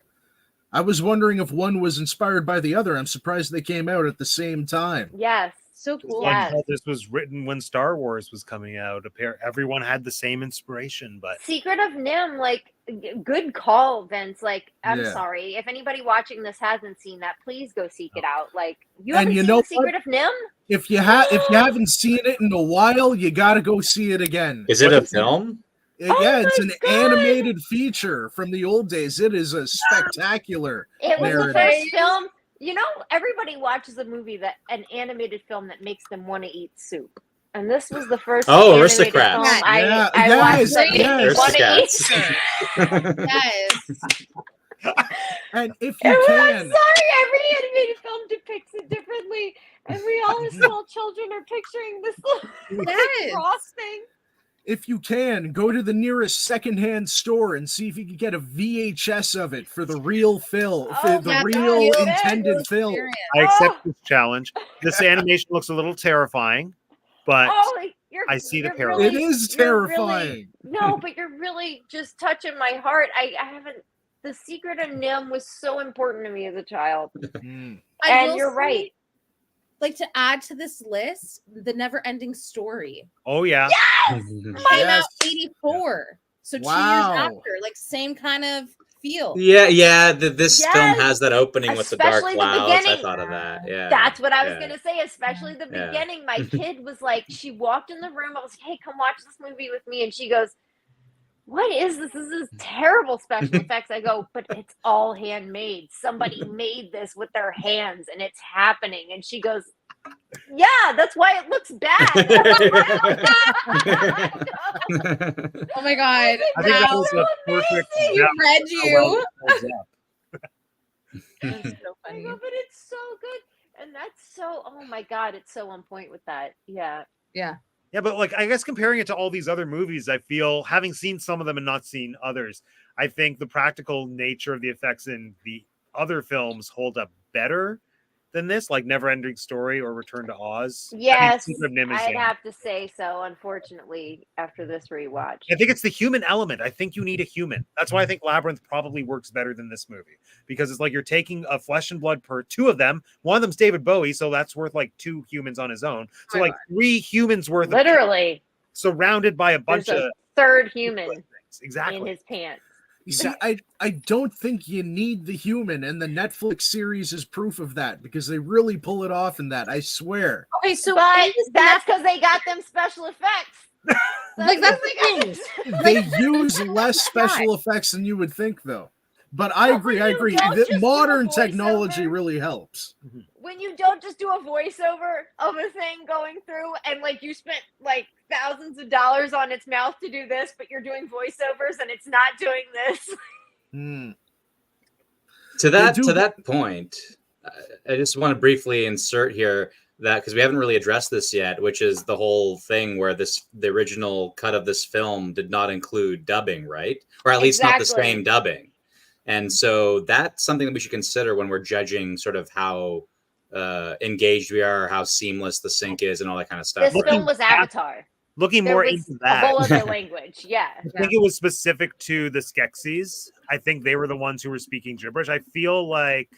I was wondering if one was inspired by the other. I'm surprised they came out at the same time. Yes. So cool. Yeah. Like how this was written when Star Wars was coming out. Everyone had the same inspiration, but Secret of Nim, like, good call, Vince. Like, I'm Yeah. sorry. If anybody watching this hasn't seen that, please go seek it out. Like, you And haven't you seen know The Secret of Nim? If you haven't seen it in a while, you got to go see it again. Is it a film? Yeah, it's my an God. animated feature from the old days. It is a spectacular. It was narrative. the first film. You know, everybody watches an animated film that makes them want to eat soup. And this was the first Oh, animated Aristocrats. film Yeah, I yes, watched that made me yes. want to eat Aristocrats. soup. Yes. And if I'm you sorry, can, every animated film depicts it differently. And we all as small children are picturing this little Yes. cross thing. if you can, go to the nearest secondhand store and see if you can get a VHS of it for the real film, for Oh the my real God, intended film. Experience. I accept this challenge. This animation looks a little terrifying, but Oh, I see the you're parallel. It is you're terrifying. no, but you're really just touching my heart. I haven't. The Secret of Nim was so important to me as a child, Mm. I and will you're say, right. Like, to add to this list, the Never Ending Story oh yeah, came Yes. out 84. So 2 years Wow. after, like, same kind of feel. Yeah. This Yes. film has that opening with the dark Especially the clouds. I beginning. thought of that. Yeah. That's what I was yeah. gonna say, especially the Yeah. beginning. My kid was like, she walked in the room. I was like, "Hey, come watch this movie with me," and she goes, "What is this? This is terrible special effects." I go, "But it's all handmade. Somebody made this with their hands, and it's happening." And she goes, "Yeah, that's why it looks bad." Oh my God. I think that Wow. was a perfect. You example read of you. how well it holds up. That's so I funny. go, but it's so good, and that's so. Oh my God, it's so on point with that. Yeah. Yeah. Yeah, but like I guess comparing it to all these other movies, I feel having seen some of them and not seen others, I think the practical nature of the effects in the other films hold up better than this, like Never Ending Story or Return to Oz. I mean, Yes, Secret of Nim is, I'd have to say so. Unfortunately, after this rewatch, I think it's the human element. I think you need a human. That's why I think Labyrinth probably works better than this movie, because it's like you're taking a flesh and blood per two of them. One of them's David Bowie, so that's worth like 2 humans on his own. So my like 3 humans worth of literally, surrounded by a bunch there's a of third human things. in Exactly. his pants. You see, I don't think you need the human, and the Netflix series is proof of that because they really pull it off in that. I swear. Okay, so But in this that's because they got them special effects. Like, that's the the thing. They use less special effects than you would think, though. But I But agree. when I you agree. don't The just do a modern voiceover- technology really helps. When you don't just do a voiceover of a thing going through, and like you spent like thousands of dollars on its mouth to do this, but you're doing voiceovers and it's not doing this. Hmm. To They do- that point, I just want to briefly insert here that because we haven't really addressed this yet, which is the whole thing where the original cut of this film did not include dubbing, right? Or at least not the Exactly. same dubbing. And so that's something that we should consider when we're judging sort of how engaged we are, how seamless the sync is, and all that kind of stuff. This right? film was Avatar. Looking There more was into a that, whole other language. Yeah. I think it was specific to the Skeksis. I think they were the ones who were speaking gibberish. I feel like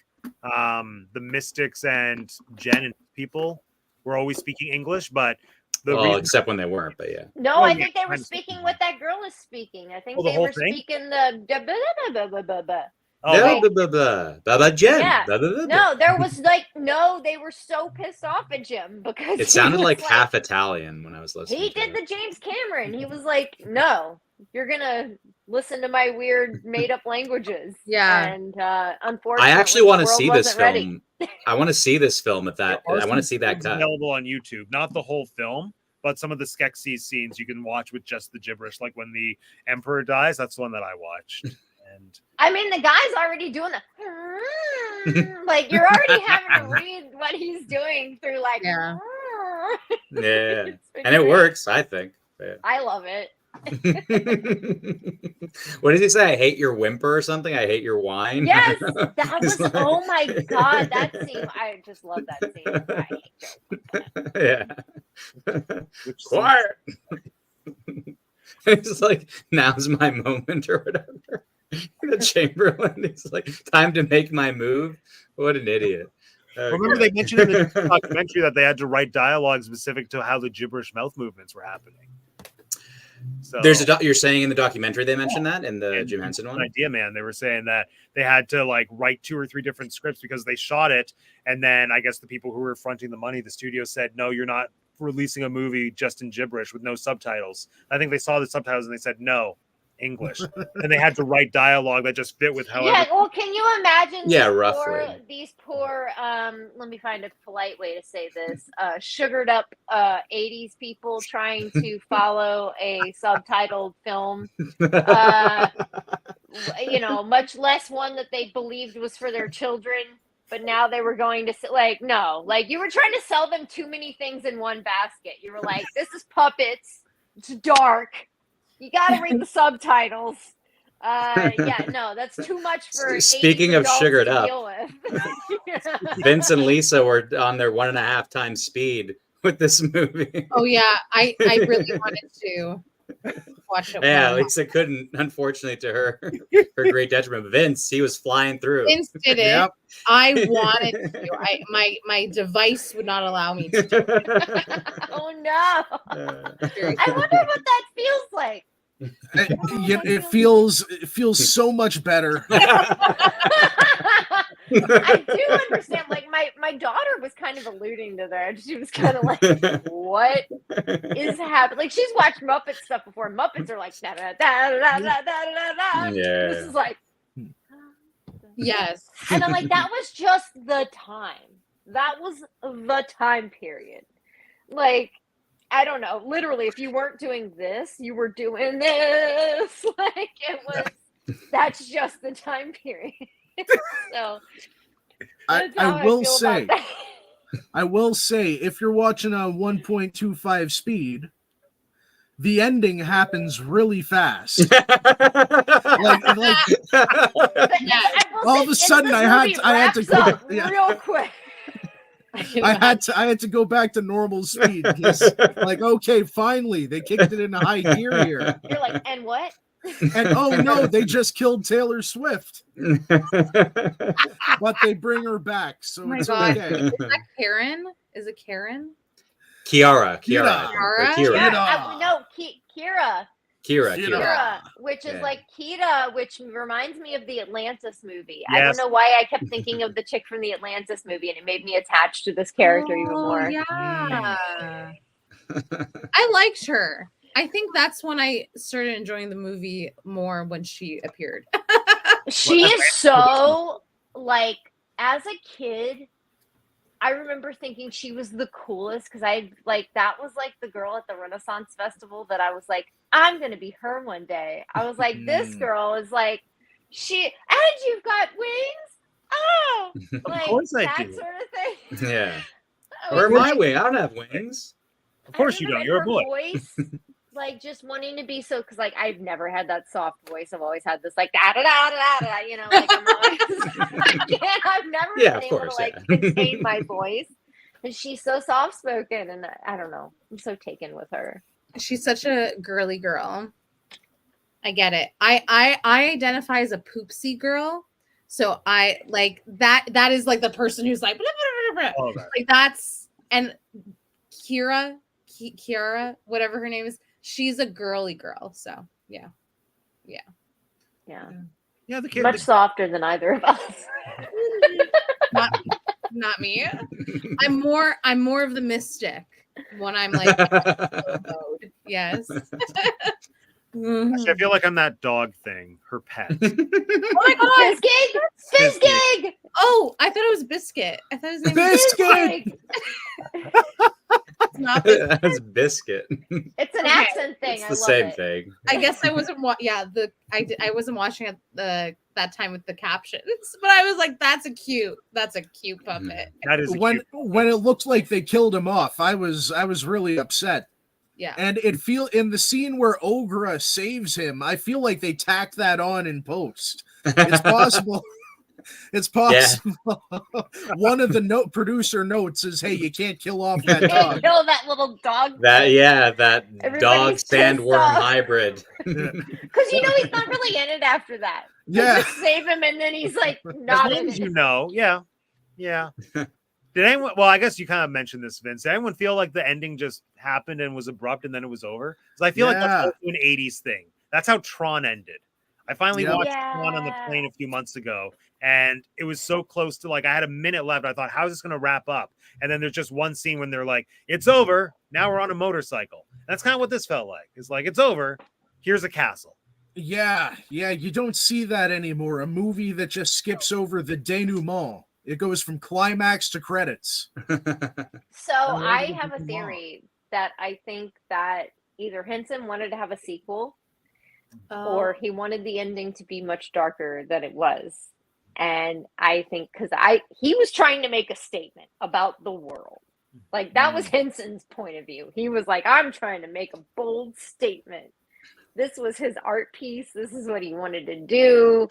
the Mystics and Jen and people were always speaking English, but the Well, reason- except when they weren't, but yeah. No, Oh, I yeah, think they were I'm speaking speaking. what that girl is speaking. I think Oh, the they whole were thing? speaking the. oh, Blah, wait, blah, blah, blah. Baba Jen. Yeah. Blah, blah, blah, blah. No, there was like no. They were so pissed off at Jim because It he sounded was like half Italian when I was listening. He to did it. the James Cameron. He was like, "No, you're gonna listen to my weird made up languages." Yeah. and unfortunately, I actually want to the world see this wasn't ready. film. I want to see this film at that. there are I want to some see that scenes cut. available on YouTube. Not the whole film, but some of the Skeksis scenes you can watch with just the gibberish, like when the Emperor dies. That's the one that I watched. And I mean, the guy's already doing the. Like you're already having to read what he's doing through like Yeah. Yeah, It's been and it great. works, I think. Yeah. I love it. What does he say? I hate your whimper or something. I hate your whine. Yes, that It's was like- oh my god, that scene. I just love that scene. I hate Yeah. Which Quiet. It's like, now's my moment or whatever. The Chamberlain is like, time to make my move. What an idiot. Remember, they mentioned in the documentary that they had to write dialogue specific to how the gibberish mouth movements were happening. So There's you're saying in the documentary they mentioned that in the and Jim Henson one? Idea Man, they were saying that they had to like write 2 or 3 different scripts because they shot it, and then I guess the people who were fronting the money, the studio said, no, you're not releasing a movie just in gibberish with no subtitles. I think they saw the subtitles and they said no, English, and they had to write dialogue that just fit with how. Yeah, well, can you imagine? Yeah, these roughly. These poor. Let me find a polite way to say this. Sugared up 80s people trying to follow a subtitled film. You know, much less one that they believed was for their children. But now they were going to like, no, like you were trying to sell them too many things in one basket. You were like, this is puppets. It's dark. You got to read the subtitles. Yeah, no, that's too much for. Speaking 80s of adults sugared to up, deal with. Vince and Lisa were on their 1.5 times speed with this movie. Oh yeah, I really wanted to watch it. Yeah, one. Lisa couldn't, unfortunately, to her great detriment. Vince, he was flying through. Vince did it. Yep. I wanted to. My device would not allow me to do Oh no! it. I wonder what that feels like. It feels so much better. I do understand. Like my daughter was kind of alluding to that. She was kind of like, "What is happening?" Like she's watched Muppet stuff before. Muppets are like da da da da da da da da. Yeah. This is like, Yes. and I'm like, that was just the time. That was the time period. Like, I don't know. Literally, if you weren't doing this, you were doing this. Like it was. That's just the time period. So that's how I will feel say, about that. I will say, if you're watching on 1.25 speed, the ending happens really fast. But Yeah. I will All say, of a sudden, this I had movie to- I had to wraps go- up yeah. real quick. I had to go back to normal speed because, like, okay, finally they kicked it into high gear here. You're like, and what? And oh no, they just killed Taylor Swift, but they bring her back, so Oh my it's God. okay. Is that Karen? Is it Karen? Kiara. Kira. Or Kira? Kira. Yeah, no, Kira. Kira. Kira. Kira, which is Yeah. like Kita, which reminds me of the Atlantis movie. I Yes. don't know why I kept thinking of the chick from the Atlantis movie, and it made me attached to this character even Oh, more. Yeah. I liked her. I think that's when I started enjoying the movie more when she appeared. She is so like, as a kid, I remember thinking she was the coolest because I like that was like the girl at the Renaissance Festival that I was like, I'm gonna be her one day. I was like, this girl is like, and you've got wings. Oh, like course I that do. sort of thing. Yeah. I Or was my like- wing. I don't have wings. Of course you I don't. remember You're a her boy. Voice, like just wanting to be so, because like I've never had that soft voice. I've always had this like da da da da da. You know, like I'm always. I've never Yeah, of been able course, to like yeah. contain my voice, and she's so soft spoken, and I don't know. I'm so taken with her. She's such a girly girl. I get it. I identify as a poopsie girl. So I like that. That is like the person who's like, blah, blah, blah, blah. All right. Like that's, and Kiara, whatever her name is, she's a girly girl. So yeah. Yeah, Yeah, the kid. much softer than either of us. Not me. I'm more of the mystic when I'm like in mode. Yes. Actually, I feel like I'm that dog thing, her pet. Oh my god! Fizz gig. Oh, I thought it was Biscuit. I thought his name was Biscuit! It's not Biscuit. That's biscuit. It's an Okay. accent thing. It's I the love same it. thing. I guess I wasn't I wasn't watching the that time with the captions. But I was like, that's a cute puppet. That is a when cute- when it looked like they killed him off, I was really upset. Yeah. And it feel in the scene where Ogra saves him, I feel like they tacked that on in post. It's possible. It's possible. One of the producer notes is, "Hey, you can't kill off that Can't dog." kill that little dog. That Everybody's dog pissed sandworm off. hybrid. Because he's not really in it after that. They Yeah. just save him, and then he's like As not long in as it. you know, yeah. Did anyone? Well, I guess you kind of mentioned this, Vince. Did anyone feel like the ending just happened and was abrupt, and then it was over? Because I feel like that's Yeah. also an '80s thing. That's how Tron ended. I finally Yeah. watched Tron on the plane a few months ago, and it was so close to like I had a minute left. I thought, how is this going to wrap up? And then there's just one scene when they're like, "It's over. Now we're on a motorcycle." That's kind of what this felt like. It's like it's over. Here's a castle. Yeah, you don't see that anymore. A movie that just skips over the denouement. It goes from climax to credits. So Oh, I that'd have a be theory that I think that either Henson wanted to have a sequel Oh. or he wanted the ending to be much darker than it was. And I think he was trying to make a statement about the world. Like that was Henson's point of view. He was like, I'm trying to make a bold statement. This was his art piece. This is what he wanted to do.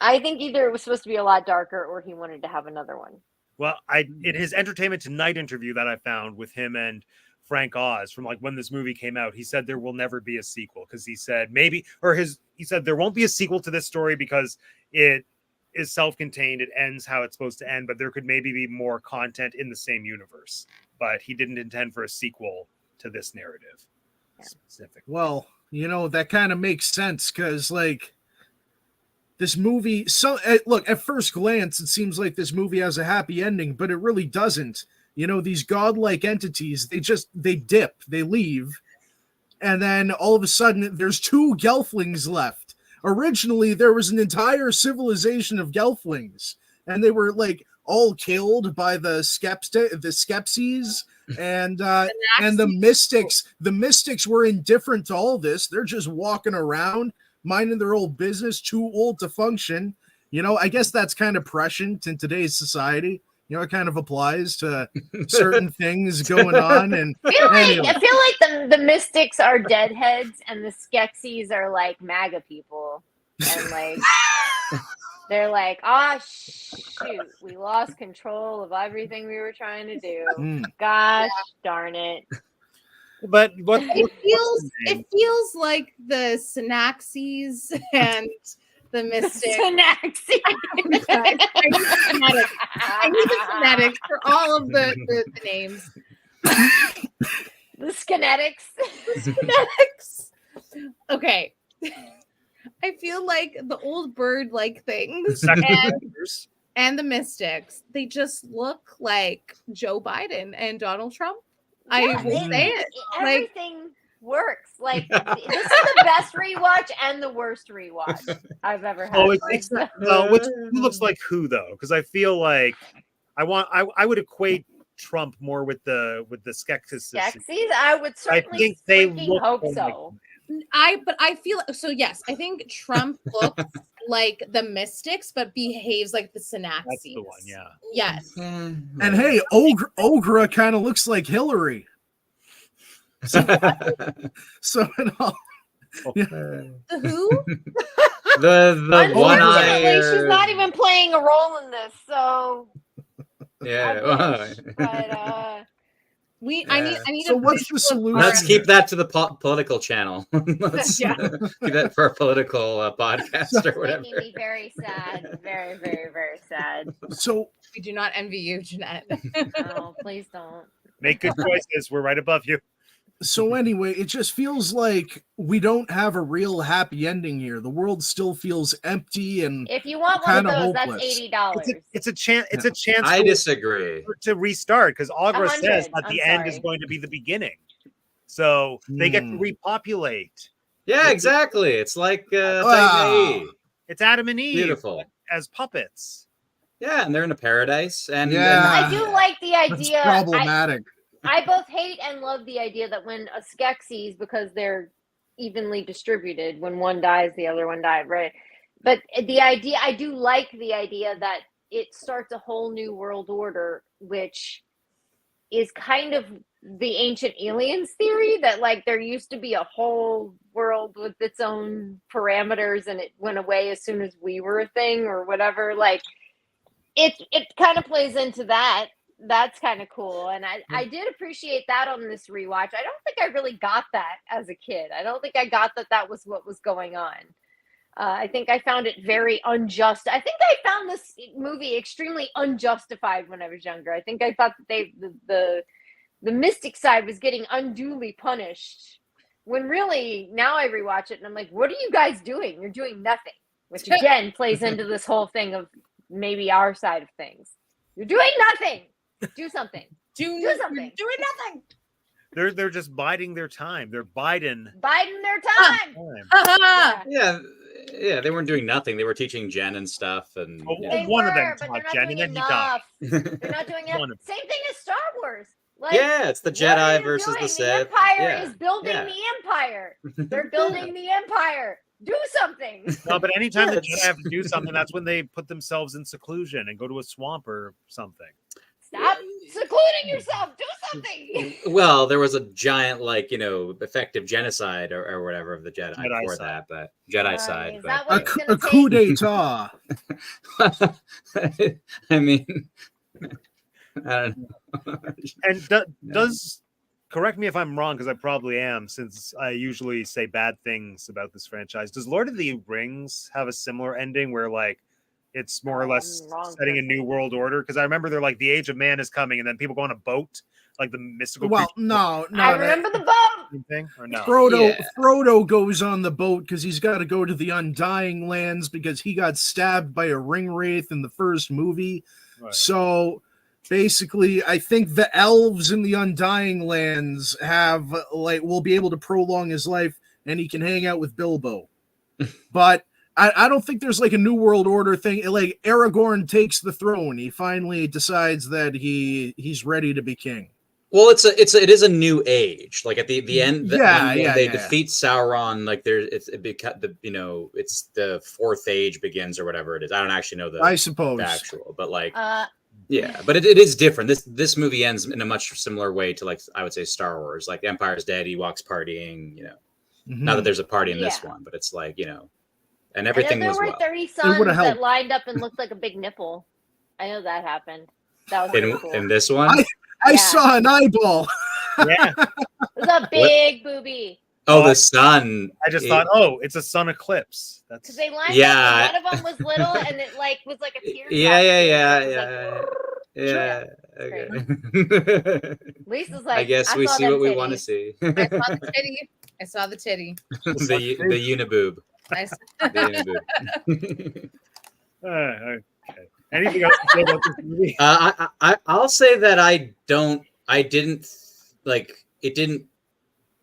I think either it was supposed to be a lot darker or he wanted to have another one. Well, in his Entertainment Tonight interview that I found with him and Frank Oz from like when this movie came out, he said there will never be a sequel because he said he said there won't be a sequel to this story because it is self-contained. It ends how it's supposed to end, but there could maybe be more content in the same universe. But he didn't intend for a sequel to this narrative specifically. Well, that kind of makes sense because like this movie, look, at first glance, it seems like this movie has a happy ending, but it really doesn't. These godlike entities, they dip, they leave, and then all of a sudden there's 2 Gelflings left. Originally, there was an entire civilization of Gelflings, and they were like all killed by the Skepsies, and the Mystics. The Mystics were indifferent to all this. They're just walking around, minding their old business, too old to function. I guess that's kind of prescient in today's society. It kind of applies to certain things going on. And I feel like the Mystics are deadheads and the Skeksis are like MAGA people. And like they're like, shoot, we lost control of everything we were trying to do. Gosh darn it. But it feels like the Synaxes and the Mystics. Synaxes. I need the phonetics for all of the names. The Skinetics. Phonetics. Okay. I feel like the old bird-like things and the Mystics, they just look like Joe Biden and Donald Trump. I will say it. Everything works. Like this is the best rewatch and the worst rewatch I've ever had. Who looks like who though? Because I feel like I would equate Trump more with the Skeksis. Skeksis? I would certainly hope so. But I feel so. Yes, I think Trump looks like the Mystics, but behaves like the Synaxes. That's the one, yeah. Yes. And hey, Ogra kind of looks like Hillary. So in all, The who? the one eye. She's not even playing a role in this, so yeah. I need. So what's the solution? Let's keep that to the political channel. Let's keep that for a political podcast or whatever. Making me very sad, very, very, very sad. So we do not envy you, Jeanette. No, please don't. Make good choices. We're right above you. So anyway, it just feels like we don't have a real happy ending here. The world still feels empty and if you want one of those, hopeless. that's $80. It's a chance. It's a chance. I disagree. To restart because Augur 100. says that I'm the end is sorry. going to be the beginning, so they get to repopulate. Yeah, exactly. It's like Wow. Titan AE. It's Adam and Eve Beautiful. as puppets. Yeah, and they're in a paradise. And Yeah. I do like the that's idea. problematic. I both hate and love the idea that when a Skeksis, because they're evenly distributed, when one dies, the other one died, right? But the idea, I do like the idea that it starts a whole new world order, which is kind of the ancient aliens theory that like there used to be a whole world with its own parameters and it went away as soon as we were a thing or whatever. Like it kind of plays into that. That's kind of cool. And I did appreciate that on this rewatch. I don't think I really got that as a kid. I don't think I got that was what was going on. I think I found it very unjust. I think I found this movie extremely unjustified when I was younger. I think I thought that the mystic side was getting unduly punished. When really, now I rewatch it and I'm like, what are you guys doing? You're doing nothing. Which again plays into this whole thing of maybe our side of things. You're doing nothing. Do something. Do something. Doing nothing. They're just biding their time. They're biding their time. Yeah, they weren't doing nothing. They were teaching Jen and stuff, and one of them taught Jen, and then he died. They're not doing it. Same thing as Star Wars. Like, yeah, it's the Jedi versus the Sith. The Empire is building the Empire. They're building the Empire. Do something. No, but anytime the Jedi have to do something, that's when they put themselves in seclusion and go to a swamp or something. Stop secluding yourself. Do something. Well, there was a giant, like, effective genocide or whatever of the Jedi before side. that, but Jedi side. But A coup d'etat. I mean, I don't know. And does correct me if I'm wrong, because I probably am, since I usually say bad things about this franchise. Does Lord of the Rings have a similar ending where, like, it's more or less setting a new world order? Because I remember they're like, the age of man is coming, and then people go on a boat, like the mystical. Well, no. I remember the boat. Thing, or no? Frodo goes on the boat because he's got to go to the Undying Lands because he got stabbed by a ring wraith in the first movie. Right. So basically, I think the elves in the Undying Lands will be able to prolong his life, and he can hang out with Bilbo. But I don't think there's like a New World Order thing. Like Aragorn takes the throne. He finally decides that he's ready to be king. Well, it is a new age. Like at the end, when they defeat Sauron, like it's the fourth age begins or whatever it is. I don't actually know I suppose the actual, but like but it is different. This movie ends in a much similar way to, like, I would say Star Wars. Like the Empire's dead, Ewoks partying. Not that there's a party in this one, but it's like and everything was well. There were 30 suns that lined up and looked like a big nipple. I know that happened. That was really cool. In this one. I saw an eyeball. Yeah. It was a big boobie. Oh, the sun. I just thought, it's a sun eclipse. That's because they lined up and one of them was little and it was like a teardrop. Yeah. Okay. Lisa's like, I guess we see what we want to see. I saw the titty. the uniboob. okay. Anything else to say about this movie? I'll say that it didn't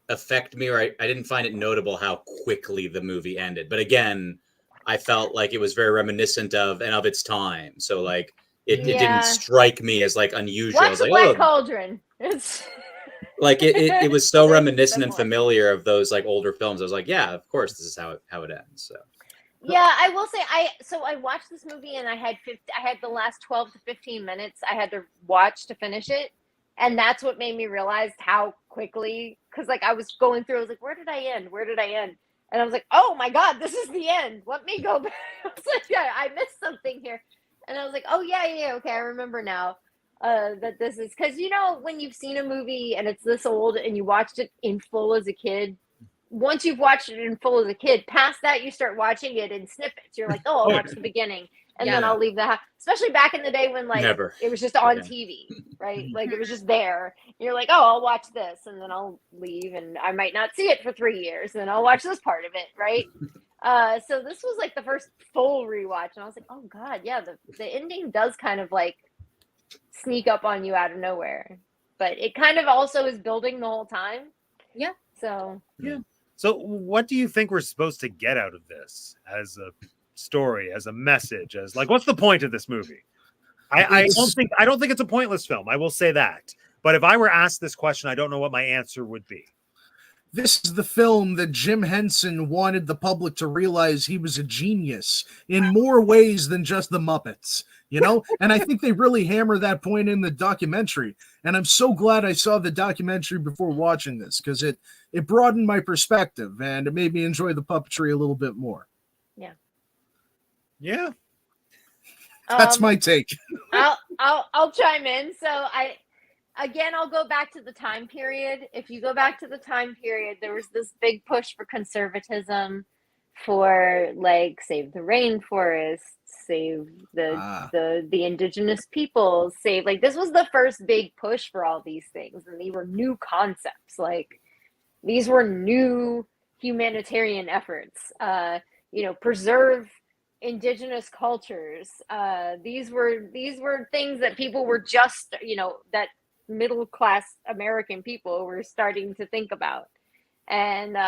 affect me, or I didn't find it notable how quickly the movie ended. But again, I felt like it was very reminiscent of its time. So like it didn't strike me as like unusual. Watch I was like, Black Cauldron. It's like it was so reminiscent and familiar of those like older films. I was like, yeah, of course, this is how it ends. So. Yeah, I will say I watched this movie and I had the last 12 to 15 minutes I had to watch to finish it, and that's what made me realize how quickly, because like I was going through, I was like, where did I end? And I was like, oh my god, this is the end. Let me go back. I was like, yeah, I missed something here, and I was like, oh yeah, okay, I remember now. That this is because when you've seen a movie and it's this old and you watched it in full as a kid. Once you've watched it in full as a kid, past that, you start watching it in snippets. You're like, oh, I'll watch the beginning, and then I'll leave the house. Especially back in the day when, like, it was just on TV, right? Like, it was just there. And you're like, oh, I'll watch this, and then I'll leave, and I might not see it for 3 years, and then I'll watch this part of it, right? So this was, like, the first full rewatch, and I was like, oh, God, yeah, the ending does kind of, like, sneak up on you out of nowhere. But it kind of also is building the whole time. Yeah. So, yeah. So what do you think we're supposed to get out of this as a story, as a message, as like, what's the point of this movie? I don't think it's a pointless film. I will say that. But if I were asked this question, I don't know what my answer would be. this is the film that Jim Henson wanted the public to realize he was a genius in more ways than just the Muppets, you know? And I think they really hammer that point in the documentary. And I'm so glad I saw the documentary before watching this, because it broadened my perspective and it made me enjoy the puppetry a little bit more. Yeah. That's my take. I'll chime in. So I'll go back to the time period. If you go back to the time period, there was this big push for conservatism, for like save the rainforest, save the indigenous peoples, save, like, this was the first big push for all these things, and they were new concepts. Like, these were new humanitarian efforts. Preserve indigenous cultures. These were things that people were just, that middle class American people were starting to think about. And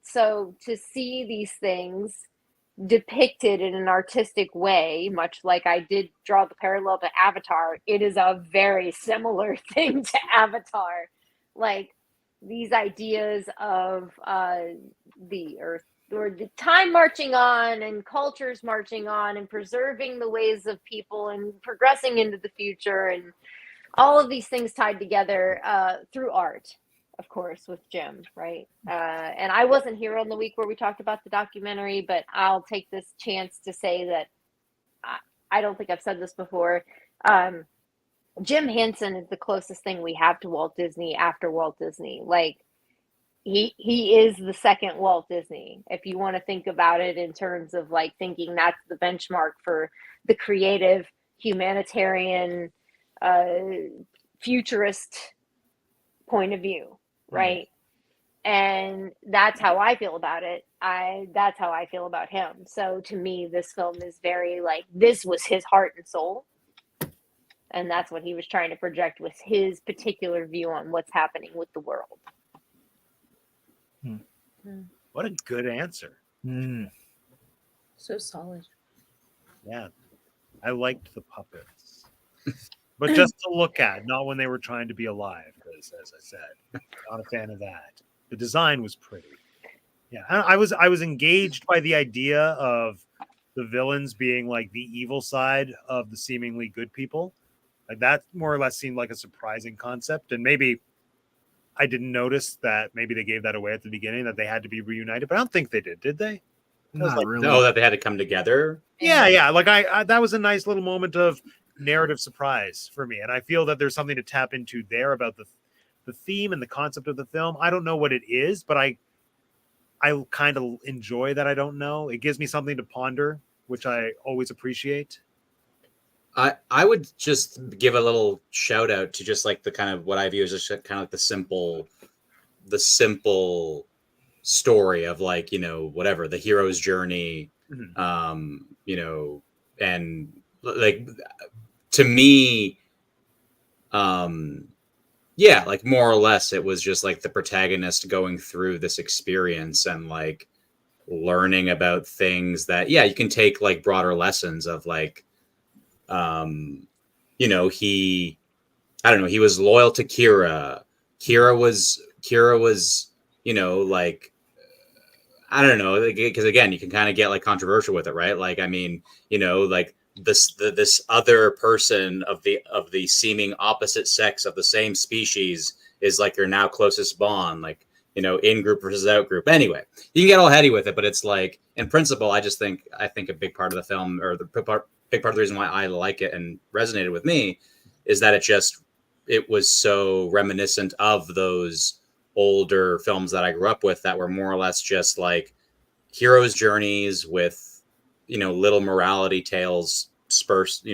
so to see these things depicted in an artistic way, much like I did draw the parallel to Avatar, it is a very similar thing to Avatar. Like, these ideas of the earth, or the time marching on, and cultures marching on, and preserving the ways of people, and progressing into the future, and all of these things tied together through art, of course, with Jim, right? And I wasn't here on the week where we talked about the documentary, but I'll take this chance to say that I don't think I've said this before. Jim Henson is the closest thing we have to Walt Disney after Walt Disney. Like, he is the second Walt Disney, if you want to think about it in terms of, like, thinking that's the benchmark for the creative, humanitarian, futurist point of view, right? And that's how I feel about it. That's how I feel about him. So to me, this film is very, like, this was his heart and soul, and that's what he was trying to project with his particular view on what's happening with the world. What a good answer. So solid. Yeah. I liked the puppets. But just to look at, not when they were trying to be alive, because, as I said, not a fan of that. The design was pretty. Yeah, I was engaged by the idea of the villains being like the evil side of the seemingly good people. Like, that more or less seemed like a surprising concept, and maybe I didn't notice that maybe they gave that away at the beginning, that they had to be reunited, but I don't think they did they? Not like, really. No, that they had to come together. Yeah. Like, I that was a nice little moment of narrative surprise for me, and I feel that there's something to tap into there about the theme and the concept of the film. I don't know what it is, but I kind of enjoy that I don't know. It gives me something to ponder, which I always appreciate. I would just give a little shout out to just like the kind of what I view as just kind of like the simple story of, like, whatever, the hero's journey, and like, to me, like, more or less it was just like the protagonist going through this experience and, like, learning about things that, you can take, like, broader lessons of, like, he was loyal to Kira. Kira was, like, I don't know, because again, you can kind of get, like, controversial with it, right? Like, I mean, like, this other person of the seeming opposite sex of the same species is, like, your now closest bond, like, in group versus out group. Anyway, you can get all heady with it, but it's like, in principle, I think a big part of the film, or the big part of the reason why I like it and resonated with me, is that it was so reminiscent of those older films that I grew up with, that were more or less just like heroes' journeys with, little morality tales dispersed,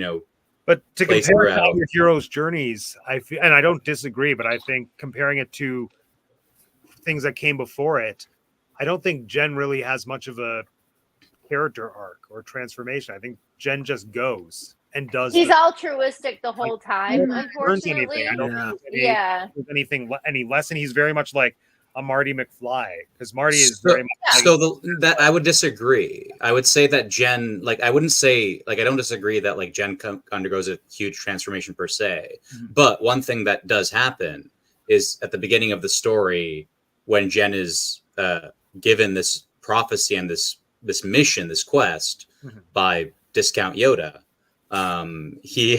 But to placed compare throughout. your heroes' journeys, I feel, and I don't disagree, but I think comparing it to things that came before it, I don't think Jen really has much of a character arc or transformation. I think Jen just goes and does. He's altruistic the whole time, learns unfortunately. anything. I don't Yeah. think there's any lesson. He's very much like a Marty McFly, because Marty is very much that I would disagree. I would say that Jen, like, I wouldn't say, like, I don't disagree that, like, Jen undergoes a huge transformation per se. But one thing that does happen is at the beginning of the story, when Jen is given this prophecy and this mission, this quest by Discount Yoda, he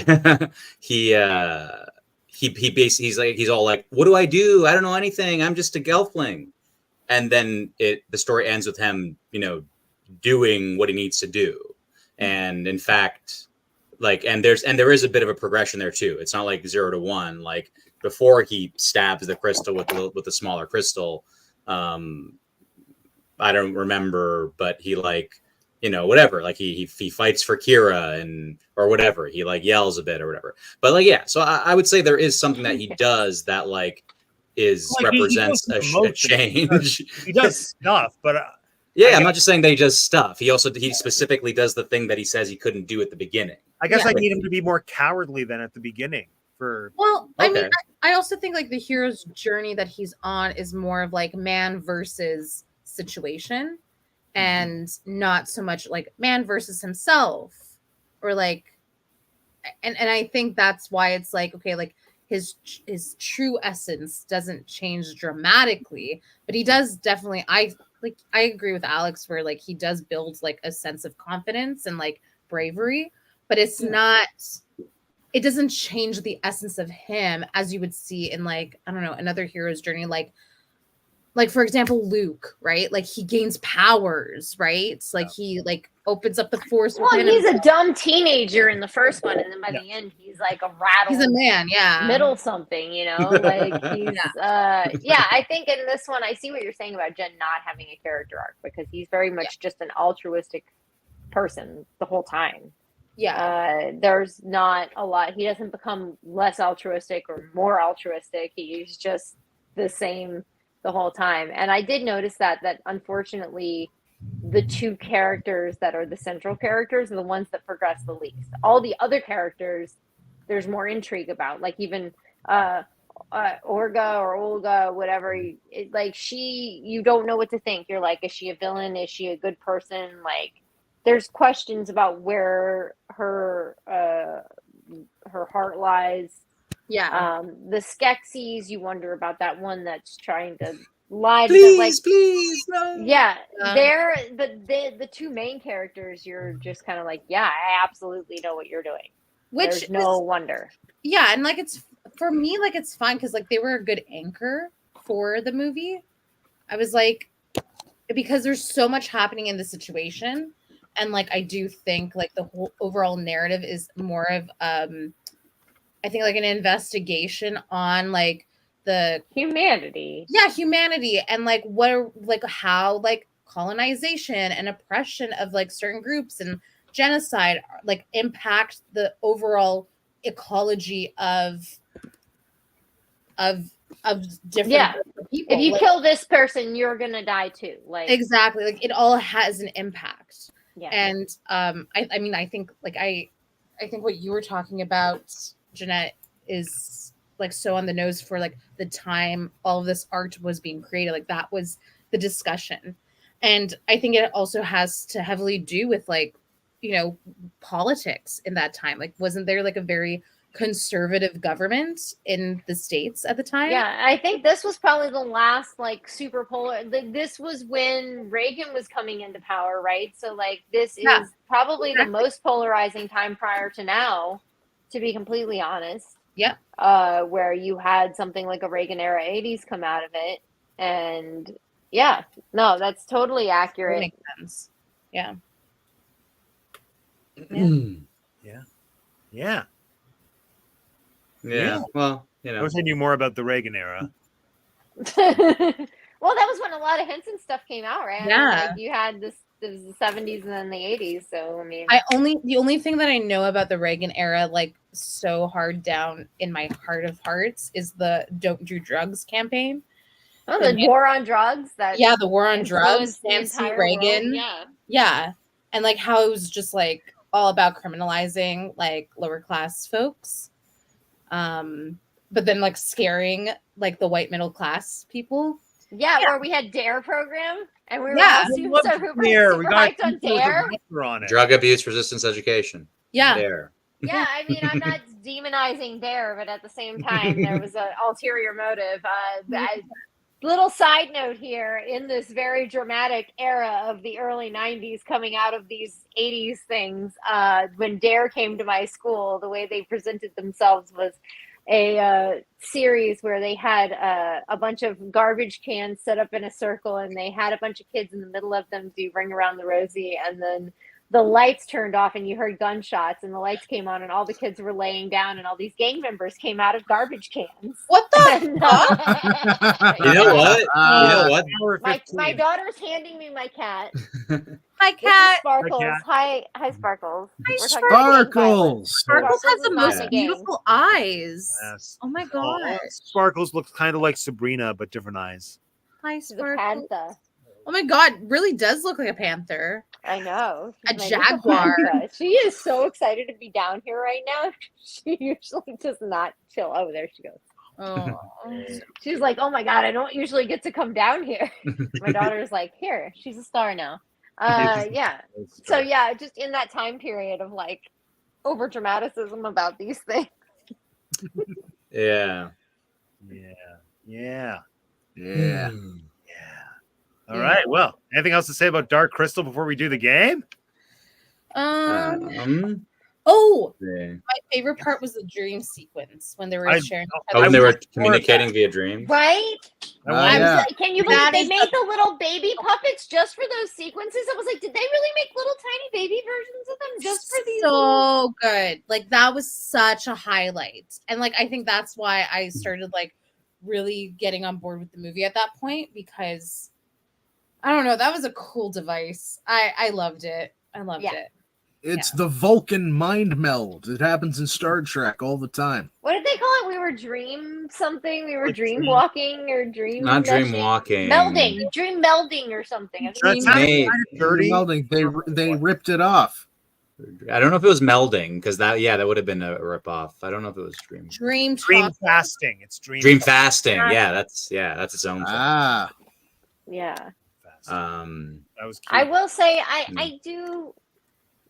basically he's all like, "What do I do? I don't know anything. I'm just a gelfling." And then the story ends with him, doing what he needs to do. And in fact, there is a bit of a progression there too. It's not like 0 to 1. Like before he stabs the crystal with the smaller crystal, I don't remember, but he whatever, like he fights for Kira or whatever. He like yells a bit or whatever. But like, yeah, so I would say there is something that he does that represents a change. He does stuff, but I'm not just saying that he does stuff. He specifically does the thing that he says he couldn't do at the beginning. I guess I need him to be more cowardly than at the beginning. I mean, I also think like the hero's journey that he's on is more of like man versus situation, and not so much like man versus himself, or like, and I think that's why it's like, okay, like his true essence doesn't change dramatically, but he does definitely. I agree with Alex where like he does build like a sense of confidence and like bravery, but it's not. It doesn't change the essence of him as you would see in like, I don't know, another hero's journey, like for example, Luke, right? Like he gains powers, right? It's like he like opens up the force. Well, he's a dumb teenager in the first one, and then by the end, he's like a rattle. He's a man, middle something, like he's I think in this one, I see what you're saying about Jen not having a character arc, because he's very much just an altruistic person the whole time. There's not a lot. He doesn't become less altruistic or more altruistic. He's just the same the whole time. And I did notice that unfortunately the two characters that are the central characters are the ones that progress the least. All the other characters there's more intrigue about, like even Olga, whatever, you don't know what to think. You're like, is she a villain? Is she a good person? Like there's questions about where her heart lies. The Skeksis, you wonder about that one that's trying to lie to them, like, please, no. They're the two main characters. You're just kind of like, I absolutely know what you're doing. There's no wonder. And like it's for me, like it's fine because like they were a good anchor for the movie. I was like, because there's so much happening in the situation. And like I do think like the whole overall narrative is more of I think like an investigation on like the humanity. Humanity and like how like colonization and oppression of like certain groups and genocide like impact the overall ecology of different people. If you kill this person, you're gonna die too. Like exactly, like it all has an impact. And I mean I think like I think what you were talking about, Jeanette, is like so on the nose for like the time all of this art was being created. Like that was the discussion. And I think it also has to heavily do with like, politics in that time. Like wasn't there like a very conservative government in the States at the time? I think this was probably the last like super polar. This was when Reagan was coming into power, right? So like this is probably the most polarizing time prior to now, to be completely honest. Where you had something like a Reagan era 80s come out of it. And that's totally accurate. That makes sense. Yeah. Well, I wish I knew more about the Reagan era. Well, that was when a lot of Henson stuff came out, right? Like you had this. It was the 70s and then the 80s. So I mean, the only thing that I know about the Reagan era, like so hard down in my heart of hearts, is the "Don't Do Drugs" campaign. Oh, the war on drugs. The war on drugs. Nancy Reagan. World. And like how it was just like all about criminalizing like lower class folks, but then like scaring like the white middle class people. Where we had DARE program, and we were all super hyped on DARE. Drug abuse resistance education. DARE. I mean, I'm not demonizing DARE, but at the same time, there was an ulterior motive. little side note here, in this very dramatic era of the early 90s coming out of these 80s things, when Dare came to my school, the way they presented themselves was a series where they had a bunch of garbage cans set up in a circle, and they had a bunch of kids in the middle of them do Ring Around the Rosie, and then the lights turned off and you heard gunshots, and the lights came on and all the kids were laying down, and all these gang members came out of garbage cans. What the And, fuck? You know what? You know what? Hour my 15. daughter's handing me my cat. My This is cat. Sparkles. Hi, Hi, Sparkles. Hi, We're talking about gang violence. Sparkles. Sparkles has the is most not a gang. beautiful eyes. Yes. Oh my Oh, god. Sparkles looks kind of like Sabrina, but different eyes. Hi, She's a Sparkles. panther. Oh my god, really does look like a panther. I know. A She's my little jaguar. panther. She is so excited to be down here right now. She usually does not chill. Oh, there she goes. Oh. She's like, oh my god, I don't usually get to come down here. My daughter's like, here, she's a star now. Yeah. So yeah, just in that time period of like over dramaticism about these things. Yeah. Yeah. Yeah. Yeah. All right. Well, anything else to say about Dark Crystal before we do the game? Oh, Yeah. my favorite part was the dream sequence when they were I- sharing. Oh, when they were was communicating via dreams. Right? I Yeah. Like, can you believe That they is made the little baby puppets just for those sequences? I was like, did they really make little tiny baby versions of them just for these? So good. Like that was such a highlight. And like I think that's why I started like really getting on board with the movie at that point, because I don't know, that was a cool device. I loved it. I loved Yeah. it. It's the Vulcan mind meld. It happens in Star Trek all the time. What did they call it? We were dream something. We were Like dream dream- walking or dream Not dream meshing? walking. Melding, dream melding or something. I think That's Dream- Made- dirty. Melding. They ripped it off. I don't know if it was melding, because that would have been a rip-off. I don't know if it was dream Dream Dream talk. fasting. It's dream fasting. Yeah, that's its own thing. Ah. yeah. Um, That was cute. I will say Hmm. I do.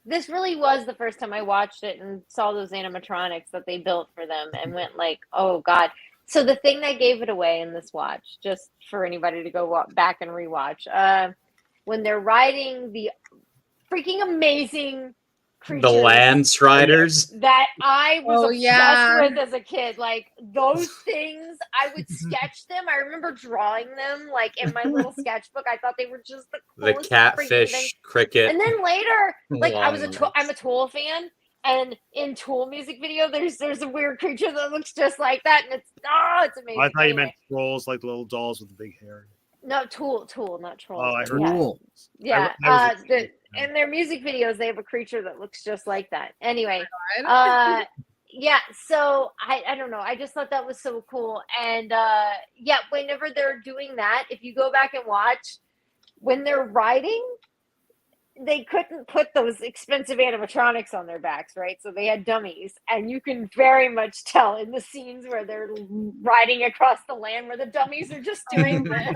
This really was the first time I watched it and saw those animatronics that they built for them and went like, oh god. So the thing that gave it away in this watch, just for anybody to go back and rewatch, when they're riding the freaking amazing creatures the Land Striders. that I was Oh, obsessed yeah. with as a kid. Like those things, I would sketch them. I remember drawing them like in my little sketchbook. I thought they were just the The coolest freaking things. catfish cricket. And then later, like I was Long I'm a Tool fan, and in Tool music video, there's a weird creature that looks just like that, and it's amazing. I thought you Anyway, meant trolls, like little dolls with the big hair. no Tool, not Trolls. Oh, I heard yeah. Cool. Yeah, I was in their music videos, they have a creature that looks just like that. Anyway, God. yeah. So I don't know. I just thought that was so cool. And yeah, whenever they're doing that, if you go back and watch when they're riding, they couldn't put those expensive animatronics on their backs, right? So they had dummies, and you can very much tell in the scenes where they're riding across the land where the dummies are just doing this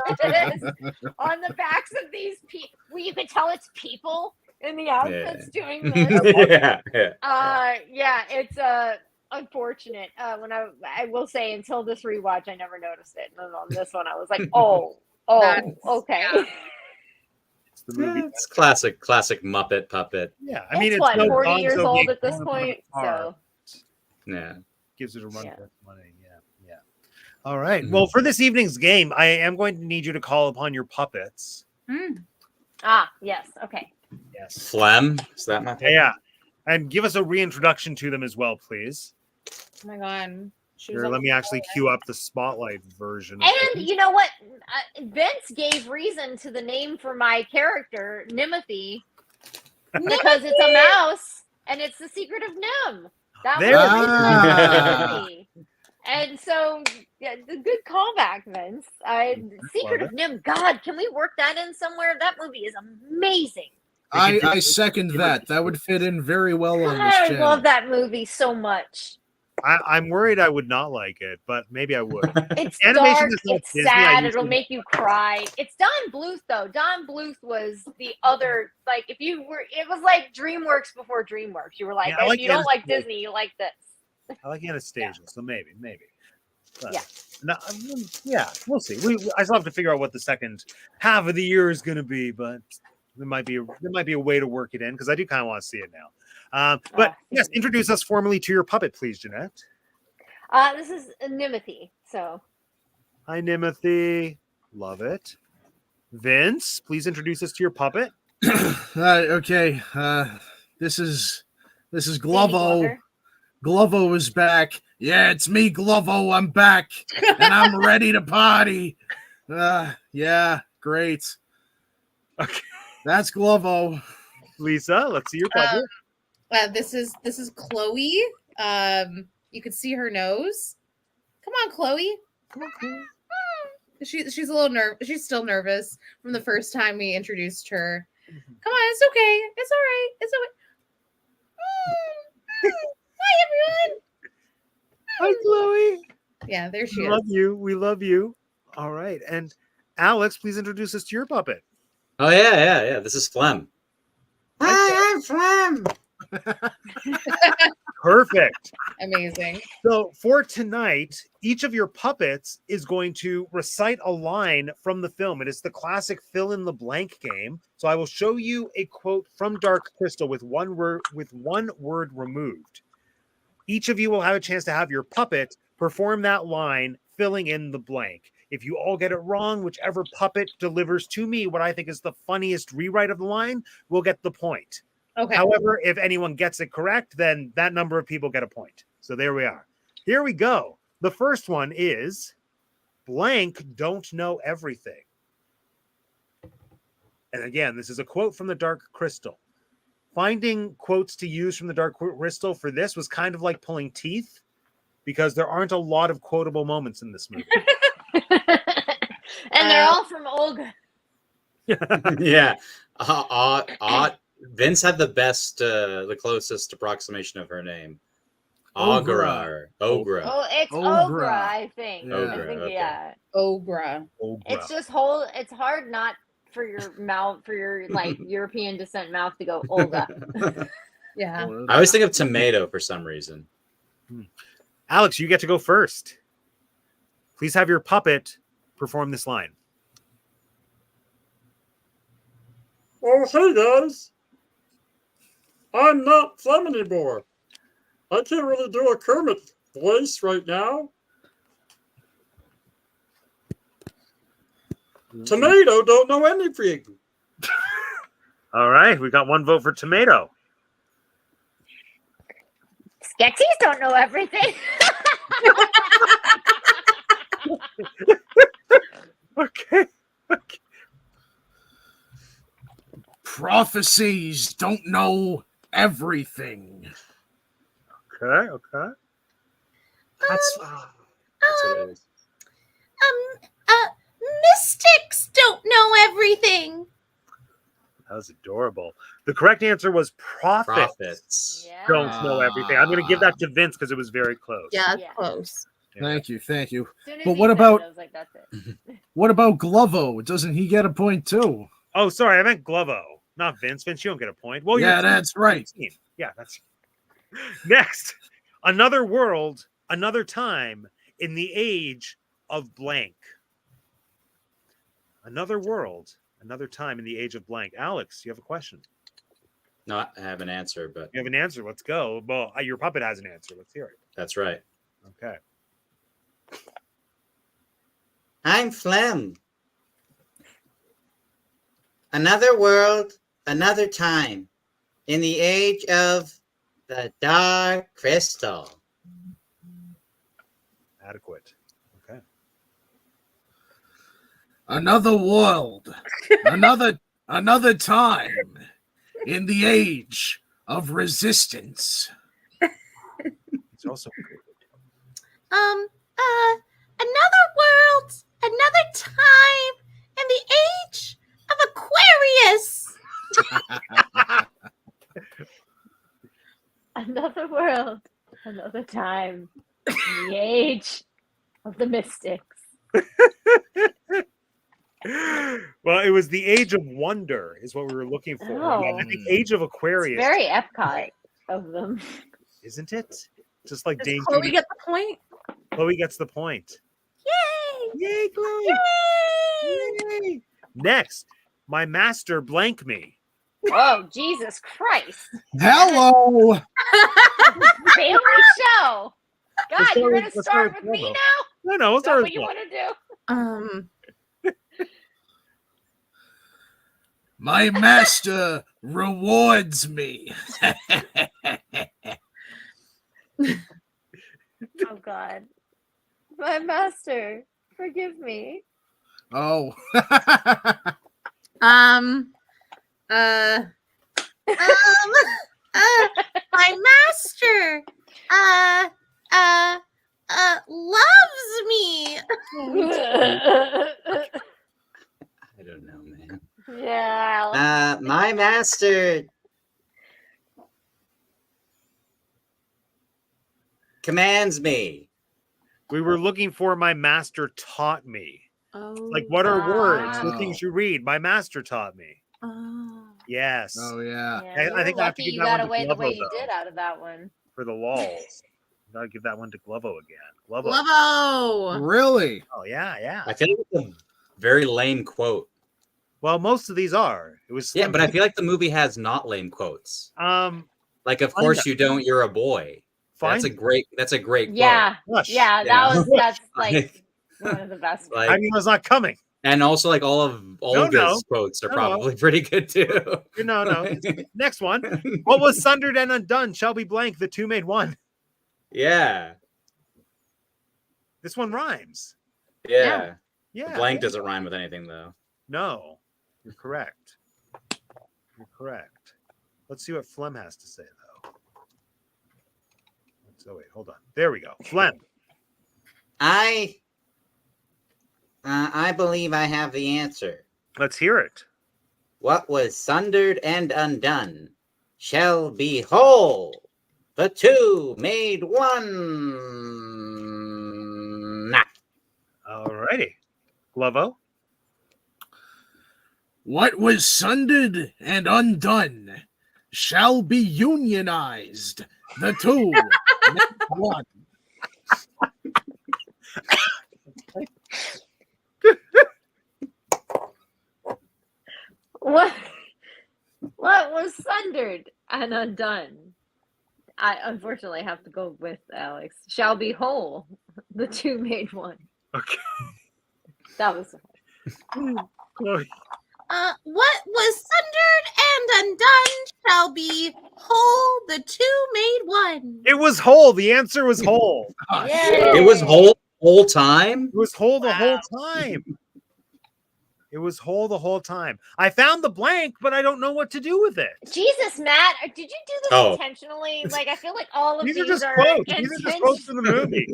on the backs of these people. Well, you can tell it's people in the outfits doing this. yeah. Yeah, it's unfortunate. When I will say, until this rewatch, I never noticed it, and on this one, I was like, oh, That's- okay. yeah. It's the movie. It's classic Muppet puppet. Yeah, I mean, it's it's what, no 40 years Gonzo old being at this torn apart point, by a car. so Yeah. Gives it a run Yeah. for its money. Yeah. All right. Well, for this evening's game, I am going to need you to call upon your puppets. yes, okay. Yes. Phlegm. Is that my Yeah. And give us a reintroduction to them as well, please. Oh my god. She was Here, on let the me actually floor. cue up the spotlight version. of And it. you know what? Vince gave reason to the name for my character, Nimothy, because it's a mouse and it's the secret of Nim. That There was we the reason go. for Nimothy. And so, yeah, the good callback, Vince. Secret Love of Nim. God, can we work that in somewhere? That movie is amazing. I second that. That would fit in very well on God, this I channel. love that movie so much. I'm worried I would not like it, but maybe I would. It's Animation dark, is not it's Disney, I sad, usually it'll make you cry. It's Don Bluth though. Don Bluth was the other, like if you were, it was like DreamWorks before DreamWorks. You were like, Yeah, I if like you don't like Anastasia. Disney, you like this. I like Anastasia, so maybe. But, Yeah. No, yeah, we'll see. I still have to figure out what the second half of the year is going to be, but there might be a way to work it in because I do kind of want to see it now. But yes, introduce us formally to your puppet, please, Jeanette. This is Nimothy. So, hi, Nimothy. Love it. Vince, please introduce us to your puppet. Okay. This is Glovo. Glovo is back. Yeah, it's me, Glovo. I'm back, and I'm ready to party. Yeah, great. Okay, that's Glovo. Lisa, let's see your puppet. This is Chloe. You can see her nose. Come on, Chloe. Come on, Chloe. She's a little she's still nervous from the first time we introduced her. Come on, it's okay. It's all right. It's okay. Hi, everyone. Hi, Chloe. Yeah, there she is. Love you. We love you. All right. And Alex, please introduce us to your puppet. Oh, yeah. This is Flem. Hi, I'm Flem. Perfect. Amazing. So for tonight, each of your puppets is going to recite a line from the film. It is the classic fill in the blank game. So I will show you a quote from Dark Crystal with one word removed. Each of you will have a chance to have your puppet perform that line, filling in the blank. If you all get it wrong, whichever puppet delivers to me what I think is the funniest rewrite of the line will get the point. Okay. However, if anyone gets it correct, then that number of people get a point. So there we are. Here we go. The first one is blank don't know everything. And again, this is a quote from the Dark Crystal. Finding quotes to use from the Dark Crystal for this was kind of like pulling teeth because there aren't a lot of quotable moments in this movie. And they're all from Olga. Yeah. Vince had the best, the closest approximation of her name. Ogra. Oh, it's Ogra, I think. Yeah. I think, Okay. yeah. Ogra. It's just it's hard not for your mouth, for your like European descent mouth to go Olga. Yeah. I always think of tomato for some reason. Alex, you get to go first. Please have your puppet perform this line. Oh, hey guys. I'm not Flem anymore. I can't really do a Kermit voice right now. Tomato don't know anything. All right, we got one vote for tomato. Skeksis don't know everything. Okay. Prophecies don't know everything. Okay. That's what it is. Mystics don't know everything. That was adorable. The correct answer was prophets. Yeah. Don't know everything. I'm going to give that to Vince because it was very close. Yeah, that's Yeah. close. Thank you. As soon as But he what said about- it, I was like, that's it. What about Glovo? Doesn't he get a point too? Oh, sorry. I meant Glovo, not Vince. Vince, you don't get a point. Well, Yeah, you're that's right. 17. Yeah, that's next. Another world, another time in the age of blank. Another world, another time in the age of blank. Alex, you have a question. No, I have an answer, but You have an answer. Let's go. Well, your puppet has an answer. Let's hear it. that's right. Okay. I'm Flem. Another world, another time, in the age of the Dark Crystal. Adequate. Okay. Another world, another time in the age of resistance. It's also good. Another world, another time, in the age of Aquarius. Another world, another time, in the age of the mystics. Well, it was the Age of Wonder is what we were looking for. Oh. Yeah, I think Age of Aquarius, It's very Epcot of them. isn't it? Just like Does Dame Chloe Judy. get the point? Chloe gets the point. Yay! Yay, Chloe! Yay! Next, my master blank me. Oh, Jesus Christ. Hello. Family show. God, start you're with- going to let's start start with with me Bravo. now? No, we'll Is that start what with you Chloe. want to do? My master rewards me. Oh, God. My master, forgive me. Oh. My master loves me. I don't know, man. Yeah. My master commands me. We were looking for my master taught me. Oh, Like, what are words? The Oh. things you read. My master taught me. Oh. Yes. Oh yeah. Yeah, I you were think I have to lucky give you that got one to away the way Glovo, you though. did out of that one. For the lulls. Gotta give that one to Glovo again. Glovo. Glovo. Really? Oh, yeah. I feel like it's a very lame quote. Well, most of these are. It was Yeah, Slim but I feel like the movie has not lame quotes. Like, of Find course them. you don't. You're a boy. Find That's a great quote. Yeah. Rush. Yeah, Yeah. that's like one of the best. Like, I mean, it's not coming. and also like all of Olga's quotes are No. probably pretty good too. No. Next one. What was sundered and undone shall be blank. The two made one. Yeah. This one rhymes. Yeah. Yeah. Blank doesn't rhyme with anything though. No, you're correct. You're correct. Let's see what Flem has to say, though. So wait, hold on. There we go. Flem. I believe I have the answer. Let's hear it. What was sundered and undone shall be whole. The two made one. Alrighty. Glovo. What was sundered and undone shall be unionized. The two make one. What was sundered and undone? I unfortunately have to go with Alex. Shall be whole. The two made one. Okay. That was Chloe. What was sundered and undone shall be whole. The two made one. It was whole. The answer was whole. It was whole time. It was whole the whole time. It was whole the whole time. I found the blank, but I don't know what to do with it. Jesus, Matt, did you do this intentionally? Like, I feel like all of These these are just are quotes. These are just quotes from the movie.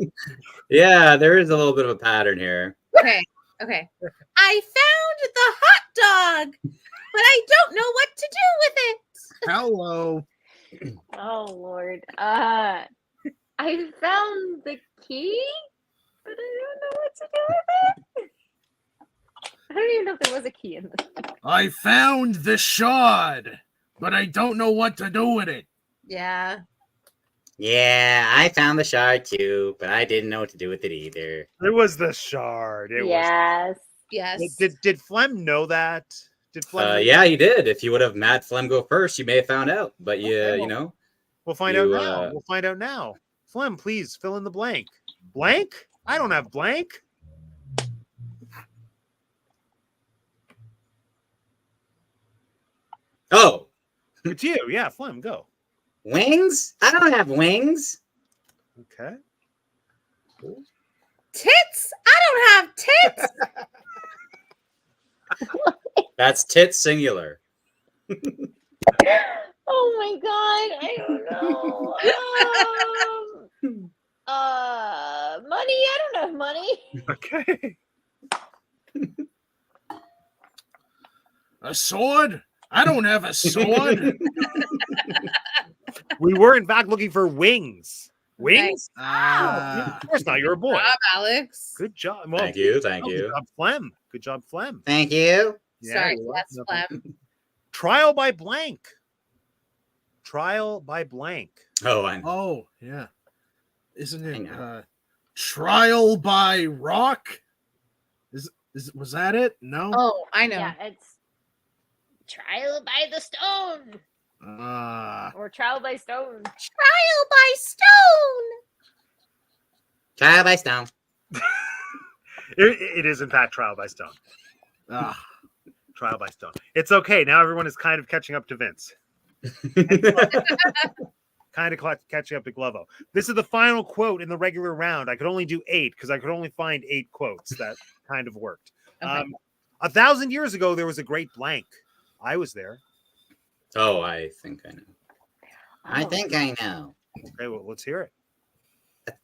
Yeah, there is a little bit of a pattern here. Okay. I found the hot dog, but I don't know what to do with it. Hello. Oh Lord. I found the key, but I don't know what to do with it. I don't even know if there was a key in this. I found the shard, but I don't know what to do with it. Yeah. Yeah, I found the shard too, but I didn't know what to do with it either. It was the shard. It Yes. Yes. Did Flem know that? Did Flem? know Yeah, you did. If you would have Matt Flem go first, you may have found out. But you know, We'll find out You, now. We'll find out now. Flem, please fill in the blank. Blank? I don't have blank. oh, It's you. Yeah, Flem, go. wings? I don't have wings. Okay. Tits? I don't have tits. That's tit singular. Oh my god, I don't know. Money? I don't have money. Okay. A sword? I don't have a sword. We were in fact looking for wings. Wings? Ah. Of course not. You're a boy. Job, Alex. Good job. Well, Thank you. Good job, Flem. Good job, Flem. Thank you. Sorry, you're that's welcome. Flem. Trial by blank. Trial by blank. Oh, I know. Oh, yeah. Isn't I it know. trial by rock? Was that it? No. Oh, I know. Yeah, it's Trial by the Stone or Trial by Stone. Trial by Stone. Trial by Stone. It is in fact Trial by Stone. Trial by Stone. It's okay. Now everyone is kind of catching up to Vince. Kind of catching up to Glovo. This is the final quote in the regular round. I could only do 8 because I could only find 8 quotes that kind of worked. Okay. 1,000 years ago, there was a great blank. I was there. Oh, I think I know. I Oh. think I know. Okay, well, let's hear it.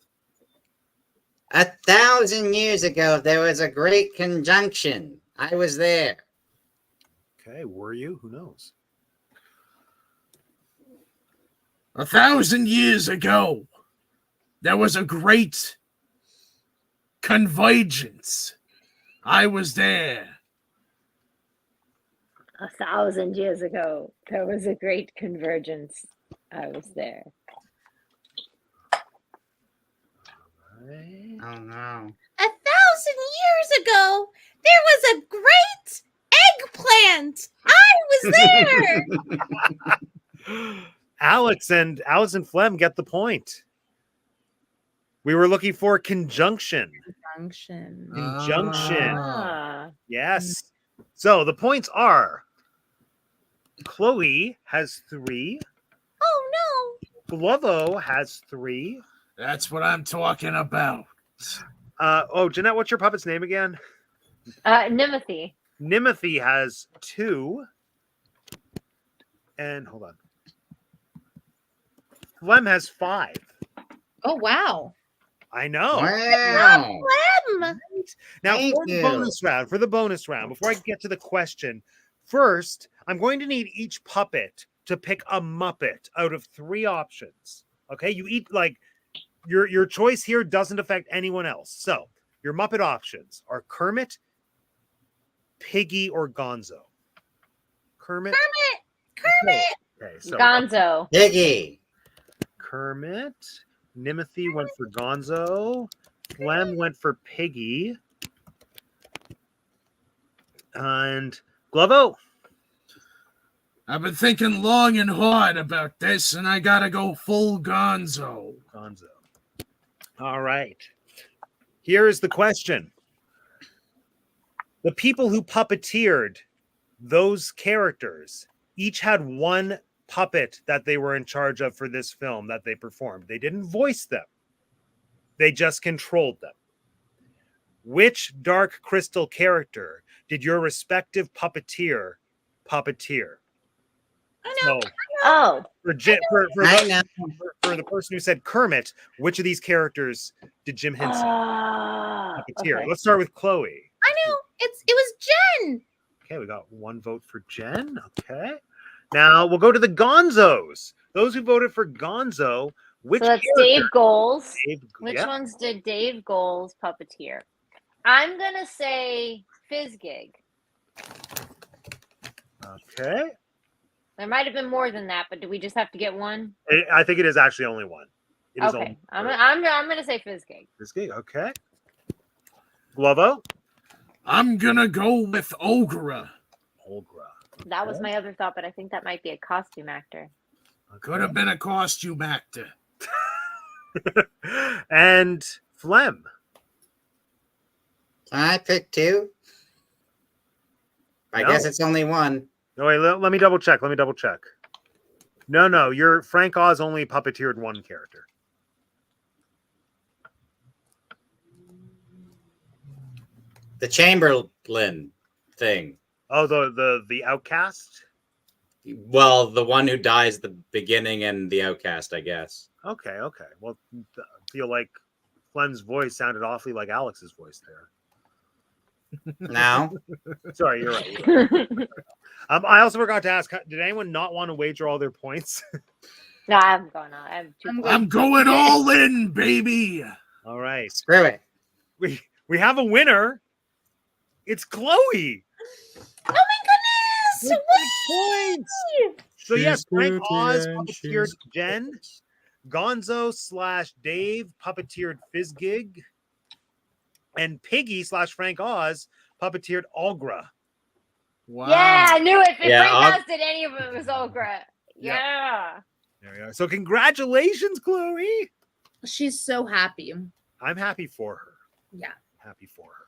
1,000 years ago, there was a great conjunction. I was there. Okay, were you? Who knows? 1,000 years ago, there was a great convergence. I was there. 1,000 years ago, there was a great convergence. I was there. Right. Oh, no. 1,000 years ago, there was a great eggplant. I was there. Alex and Flem get the point. We were looking for conjunction. Conjunction. Conjunction. Ah. Yes. So the points are Chloe has 3. Oh Glovo has 3. That's what I'm talking about. Jeanette, what's your puppet's name again? Nimothy. Nimothy has 2. And hold on. Flem has 5. no. Oh wow. I know. Wow. Flem. Now Thank for the you. bonus round, before I get to the question, first I'm going to need each puppet to pick a Muppet out of 3 options. Okay, you eat like your choice here doesn't affect anyone else. So your Muppet options are Kermit, Piggy, or Gonzo. Kermit. Kermit. Okay, so Gonzo. Piggy. Kermit. Nimothy went for Gonzo. Flem went for Piggy. And Glovo. I've been thinking long and hard about this, and I gotta go full gonzo. Gonzo. All right. Here's the question. The people who puppeteered those characters each had one puppet that they were in charge of for this film that they performed. They didn't voice them. They just controlled them. Which Dark Crystal character did your respective puppeteer? I know. So Oh, for I know. the person who said Kermit, which of these characters did Jim Henson puppeteer? okay. Let's start with Chloe. I know. It was Jen. Okay, we got 1 vote for Jen. Okay. Now we'll go to the Gonzos. Those who voted for Gonzo, which So that's character? Dave Goals. Dave, Which yeah. ones did Dave Goals puppeteer? I'm gonna say Fizzgig. Okay. There might have been more than that, but do we just have to get one? I think it is actually only 1. It is Okay, only I'm gonna say Fizzgig. this game. Okay. Glovo. I'm gonna go with Ogra. Olgra. That was my other thought, but I think that might be a costume actor. Could have been a costume actor. And Flem. I picked 2. I guess it's only 1. No, wait, let me double check. No, your Frank Oz only puppeteered 1 character. The Chamberlain thing. Oh, the outcast? Well, the one who dies at the beginning and the outcast, I guess. Okay. Well, I feel like Flem's voice sounded awfully like Alex's voice there. Now, Sorry, you're right. I also forgot to ask, did anyone not want to wager all their points? No, I'm going on. I'm too I'm going all in, baby. All right. screw it. We have a winner. It's Chloe. Oh my goodness! Points. So yes, Frank Oz puppeteered Jen. Gonzo / Dave puppeteered Fizzgig. And Piggy / Frank Oz puppeteered Algra. Wow. Yeah, I knew it. If Yeah, Frank House did any of it, it was Ogra. Yeah. There we are. So congratulations, Chloe. She's so happy. I'm happy for her. Yeah. Happy for her.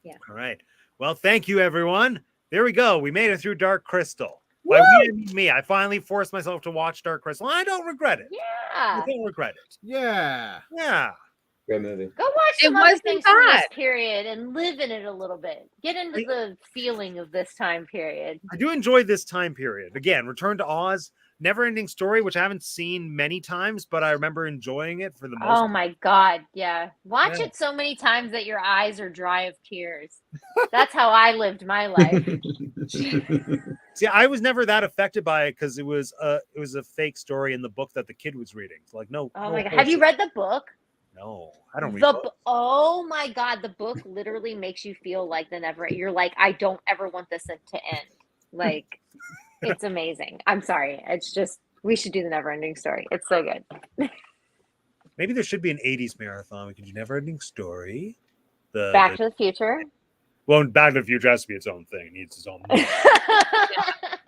Yeah. All right. Well, thank you, everyone. There we go. We made it through Dark Crystal. Woo! By we, I mean me. I finally forced myself to watch Dark Crystal. And I don't regret it. I Yeah. don't regret it. Yeah. Yeah. Great movie. Go watch It some other wasn't things from this bad. period and live in it a little bit. Get into I- the feeling of this time period. I do enjoy this time period. Again, Return to Oz, Never Ending Story, which I haven't seen many times, but I remember enjoying it for the most Oh my God. Yeah. Watch Yeah. it so many times that your eyes are dry of tears. That's how I lived my life. See, I was never that affected by it because it was a fake story in the book that the kid was reading. Like, no. Oh no my God. Have you bullshit. read the book? No, I don't read The books. oh my God, the book literally makes you feel like the never. You're like, I don't ever want this to end. Like, it's amazing. I'm sorry. It's just we should do the never ending story. It's so good. Maybe there should be an 80s marathon. We could do Never Ending Story. Back to the Future. Well, Back to the Future has to be its own thing. It needs its own movie. I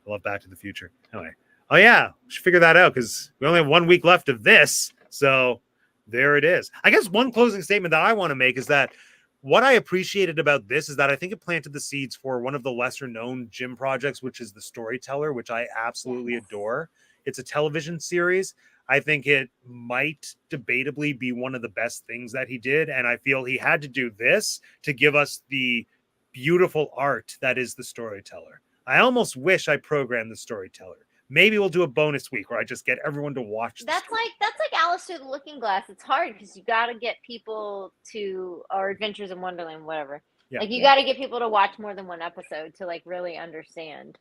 love Back to the Future. Anyway. Oh, yeah. We should figure that out because we only have 1 week left of this. So there it is. I guess one closing statement that I want to make is that what I appreciated about this is that I think it planted the seeds for one of the lesser known Jim projects, which is The Storyteller, which I absolutely adore. It's a television series. I think it might debatably be one of the best things that he did. And I feel he had to do this to give us the beautiful art that is The Storyteller. I almost wish I programmed The Storyteller. Maybe we'll do a bonus week where I just get everyone to watch. That's like Alice Through the Looking Glass. It's hard because you got to get people to, or Adventures in Wonderland, whatever. Yeah. Like you got to get people to watch more than one episode to like really understand.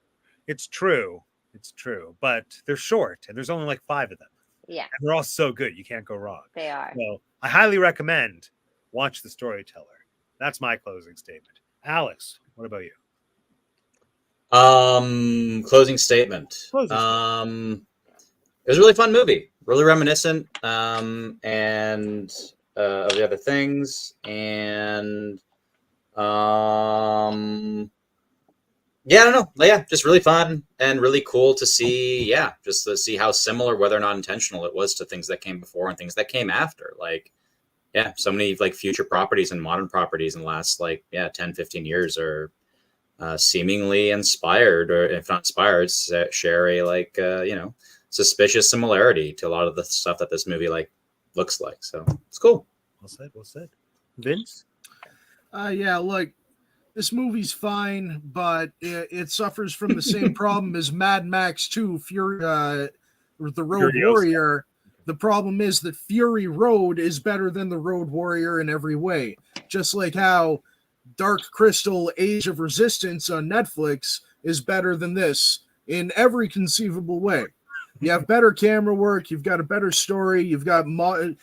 It's true. It's true. But they're short and there's only like 5 of them. Yeah, And they're all so good. You can't go wrong. they are. So I highly recommend watch The Storyteller. That's my closing statement. Alex, what about you? Closing statement. Closing It was a really fun movie, really reminiscent, and of the other things, and yeah, I don't know, yeah, just really fun and really cool to see. Yeah, just to see how similar, whether or not intentional, it was to things that came before and things that came after. Like, yeah, so many like future properties and modern properties in the last 10, 15 years are seemingly inspired, or if not inspired, share a suspicious similarity to a lot of the stuff that this movie looks like. So it's cool. Well said. Well said. Vince? Yeah, look, this movie's fine, but it suffers from the same problem as Mad Max 2, The Road Furiosa. Warrior. The problem is that Fury Road is better than The Road Warrior in every way. Just like how Dark Crystal Age of Resistance on Netflix is better than this in every conceivable way. You have better camera work, you've got a better story, you've got modernized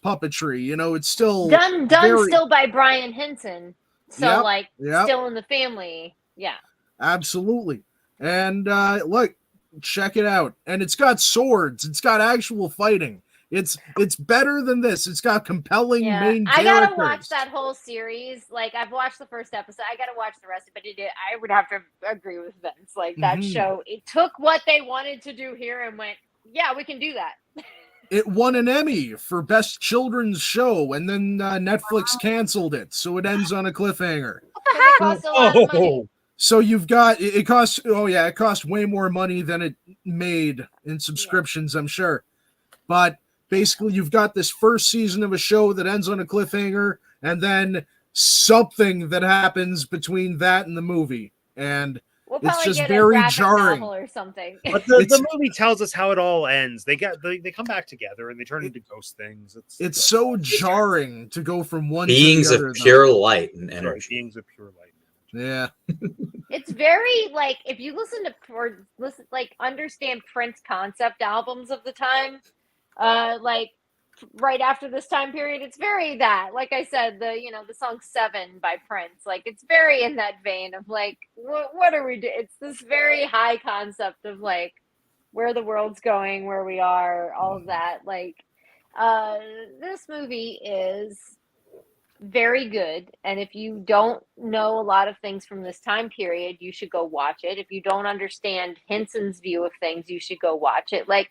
puppetry. You know, it's still Done still by Brian Henson. So Yep. still in the family. Yeah. Absolutely. And look, check it out. And it's got swords. It's got actual fighting. It's better than this. It's got compelling main I characters. gotta watch that whole series. Like I've watched the first episode. I gotta watch the rest of it. I would have to agree with Vince. Like that show, it took what they wanted to do here and went, yeah, we can do that. It won an Emmy for Best Children's Show, and then Netflix canceled it, so it ends on a cliffhanger. What the heck? It costs a lot of money. So you've got it costs. Oh yeah, it cost way more money than it made in subscriptions, I'm sure. But basically, you've got this first season of a show that ends on a cliffhanger, and then something that happens between that and the movie, and We'll it's probably just get very a graphic jarring. novel or something. But the movie tells us how it all ends. They come back together and they turn into ghost things. It's so jarring to go from one Beings to the of other. pure light and Sorry, energy. beings of pure light. Yeah. It's very if you understand Prince concept albums of the time, right after this time period, it's very that. Like I said, the song 7 by Prince, it's very in that vein of what are we doing? It's this very high concept of where the world's going, where we are, all of that. This movie is very good. And if you don't know a lot of things from this time period, you should go watch it. If you don't understand Henson's view of things, you should go watch it. Like,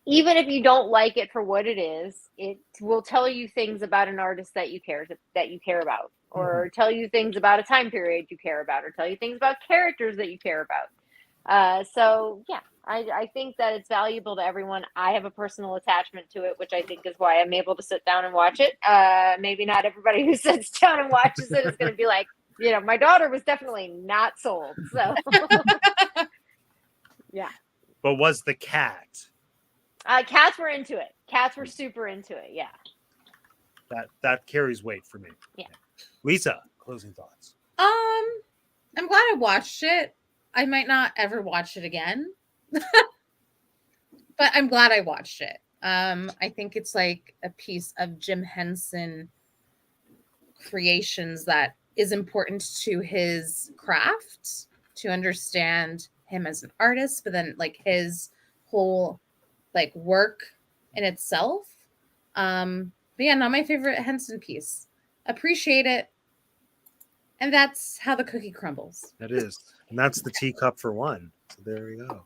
even if you don't like it for what it is, it will tell you things about an artist that you care about, or tell you things about a time period you care about, or tell you things about characters that you care about. So yeah, I think that it's valuable to everyone. I have a personal attachment to it, which I think is why I'm able to sit down and watch it. Maybe not everybody who sits down and watches it is going to be like, my daughter was definitely not sold. So yeah. But was the cat? Cats were into it. Cats were super into it. Yeah. That carries weight for me. Yeah. Lisa, closing thoughts. I'm glad I watched it. I might not ever watch it again. But I'm glad I watched it. I think it's like a piece of Jim Henson creations that is important to his craft, to understand him as an artist, but then like his whole like work in itself. But yeah, not my favorite Henson piece. Appreciate it. And that's how the cookie crumbles. That is. And that's the teacup for one. So there we go.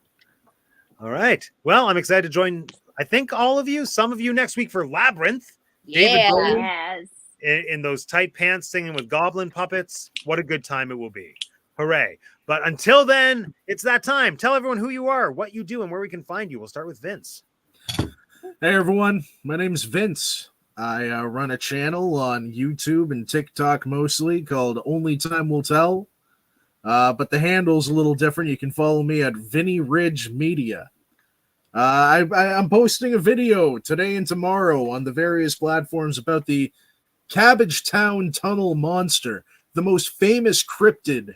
All right. Well, I'm excited to join, I think, all of you, some of you next week for Labyrinth. David Bowie Yes. in those tight pants singing with goblin puppets. What a good time it will be. Hooray. But until then, it's that time. Tell everyone who you are, what you do, and where we can find you. We'll start with Vince. Hey everyone, my name's Vince. I run a channel on YouTube and TikTok mostly called Only Time Will Tell. But the handle's a little different. You can follow me at Vinny Ridge Media. I'm posting a video today and tomorrow on the various platforms about the Cabbage Town Tunnel Monster, the most famous cryptid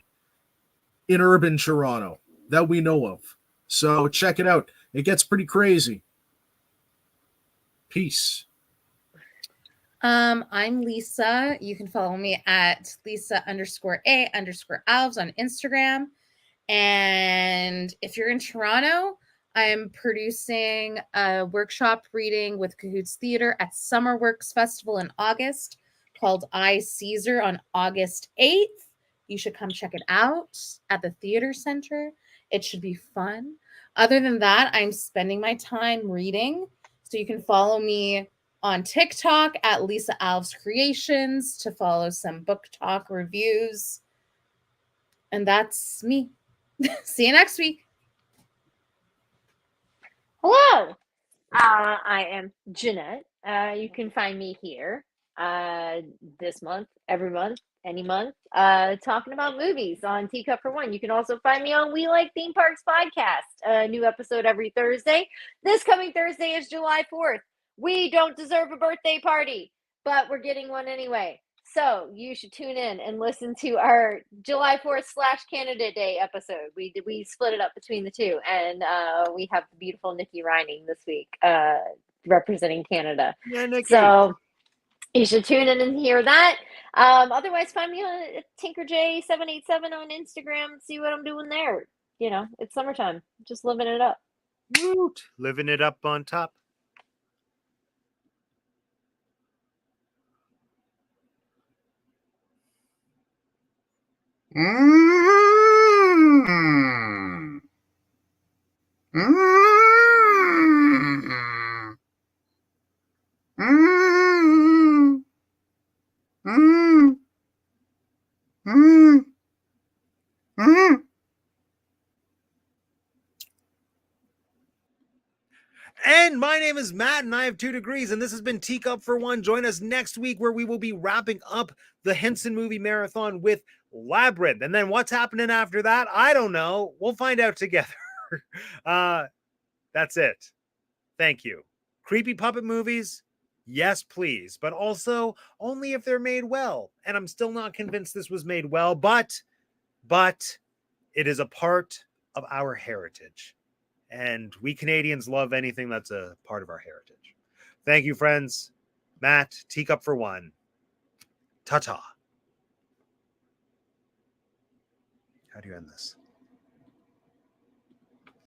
in urban Toronto that we know of. So check it out. It gets pretty crazy. Peace. I'm Lisa. You can follow me at Lisa_A_Alves on Instagram. And if you're in Toronto, I'm producing a workshop reading with Cahoots Theater at Summer Works Festival in August called I, Caesar on August 8th. You should come check it out at the Theater Center. It should be fun. Other than that, I'm spending my time reading. So you can follow me on TikTok at Lisa Alves Creations to follow some book talk reviews. And that's me. See you next week. Hello. I am Jeanette. You can find me here this month, every month, any month, talking about movies on Teacup for One. You can also find me on We Like Theme Parks podcast, a new episode every Thursday. This coming Thursday is July 4th. We don't deserve a birthday party, but we're getting one anyway. So you should tune in and listen to our July 4th / Canada Day episode. We split it up between the two, and we have the beautiful Nikki Reining this week representing Canada. Yeah, Nikki. So you should tune in and hear that. Otherwise, find me on TinkerJ787 on Instagram. See what I'm doing there. It's summertime. Just living it up. Woot. Living it up on top. Mm. Mm. Mm. Mm. Mm. Mm. And my name is Matt, and I have 2 degrees, and this has been Teacup for One. Join us next week where we will be wrapping up the Henson movie marathon with Labyrinth. And then what's happening after that? I don't know. We'll find out together. That's it. Thank you. Creepy puppet movies? Yes, please. But also only if they're made well. And I'm still not convinced this was made well, but it is a part of our heritage. And we Canadians love anything that's a part of our heritage. Thank you, friends. Matt, Teacup for One. Ta-ta. How do you end this?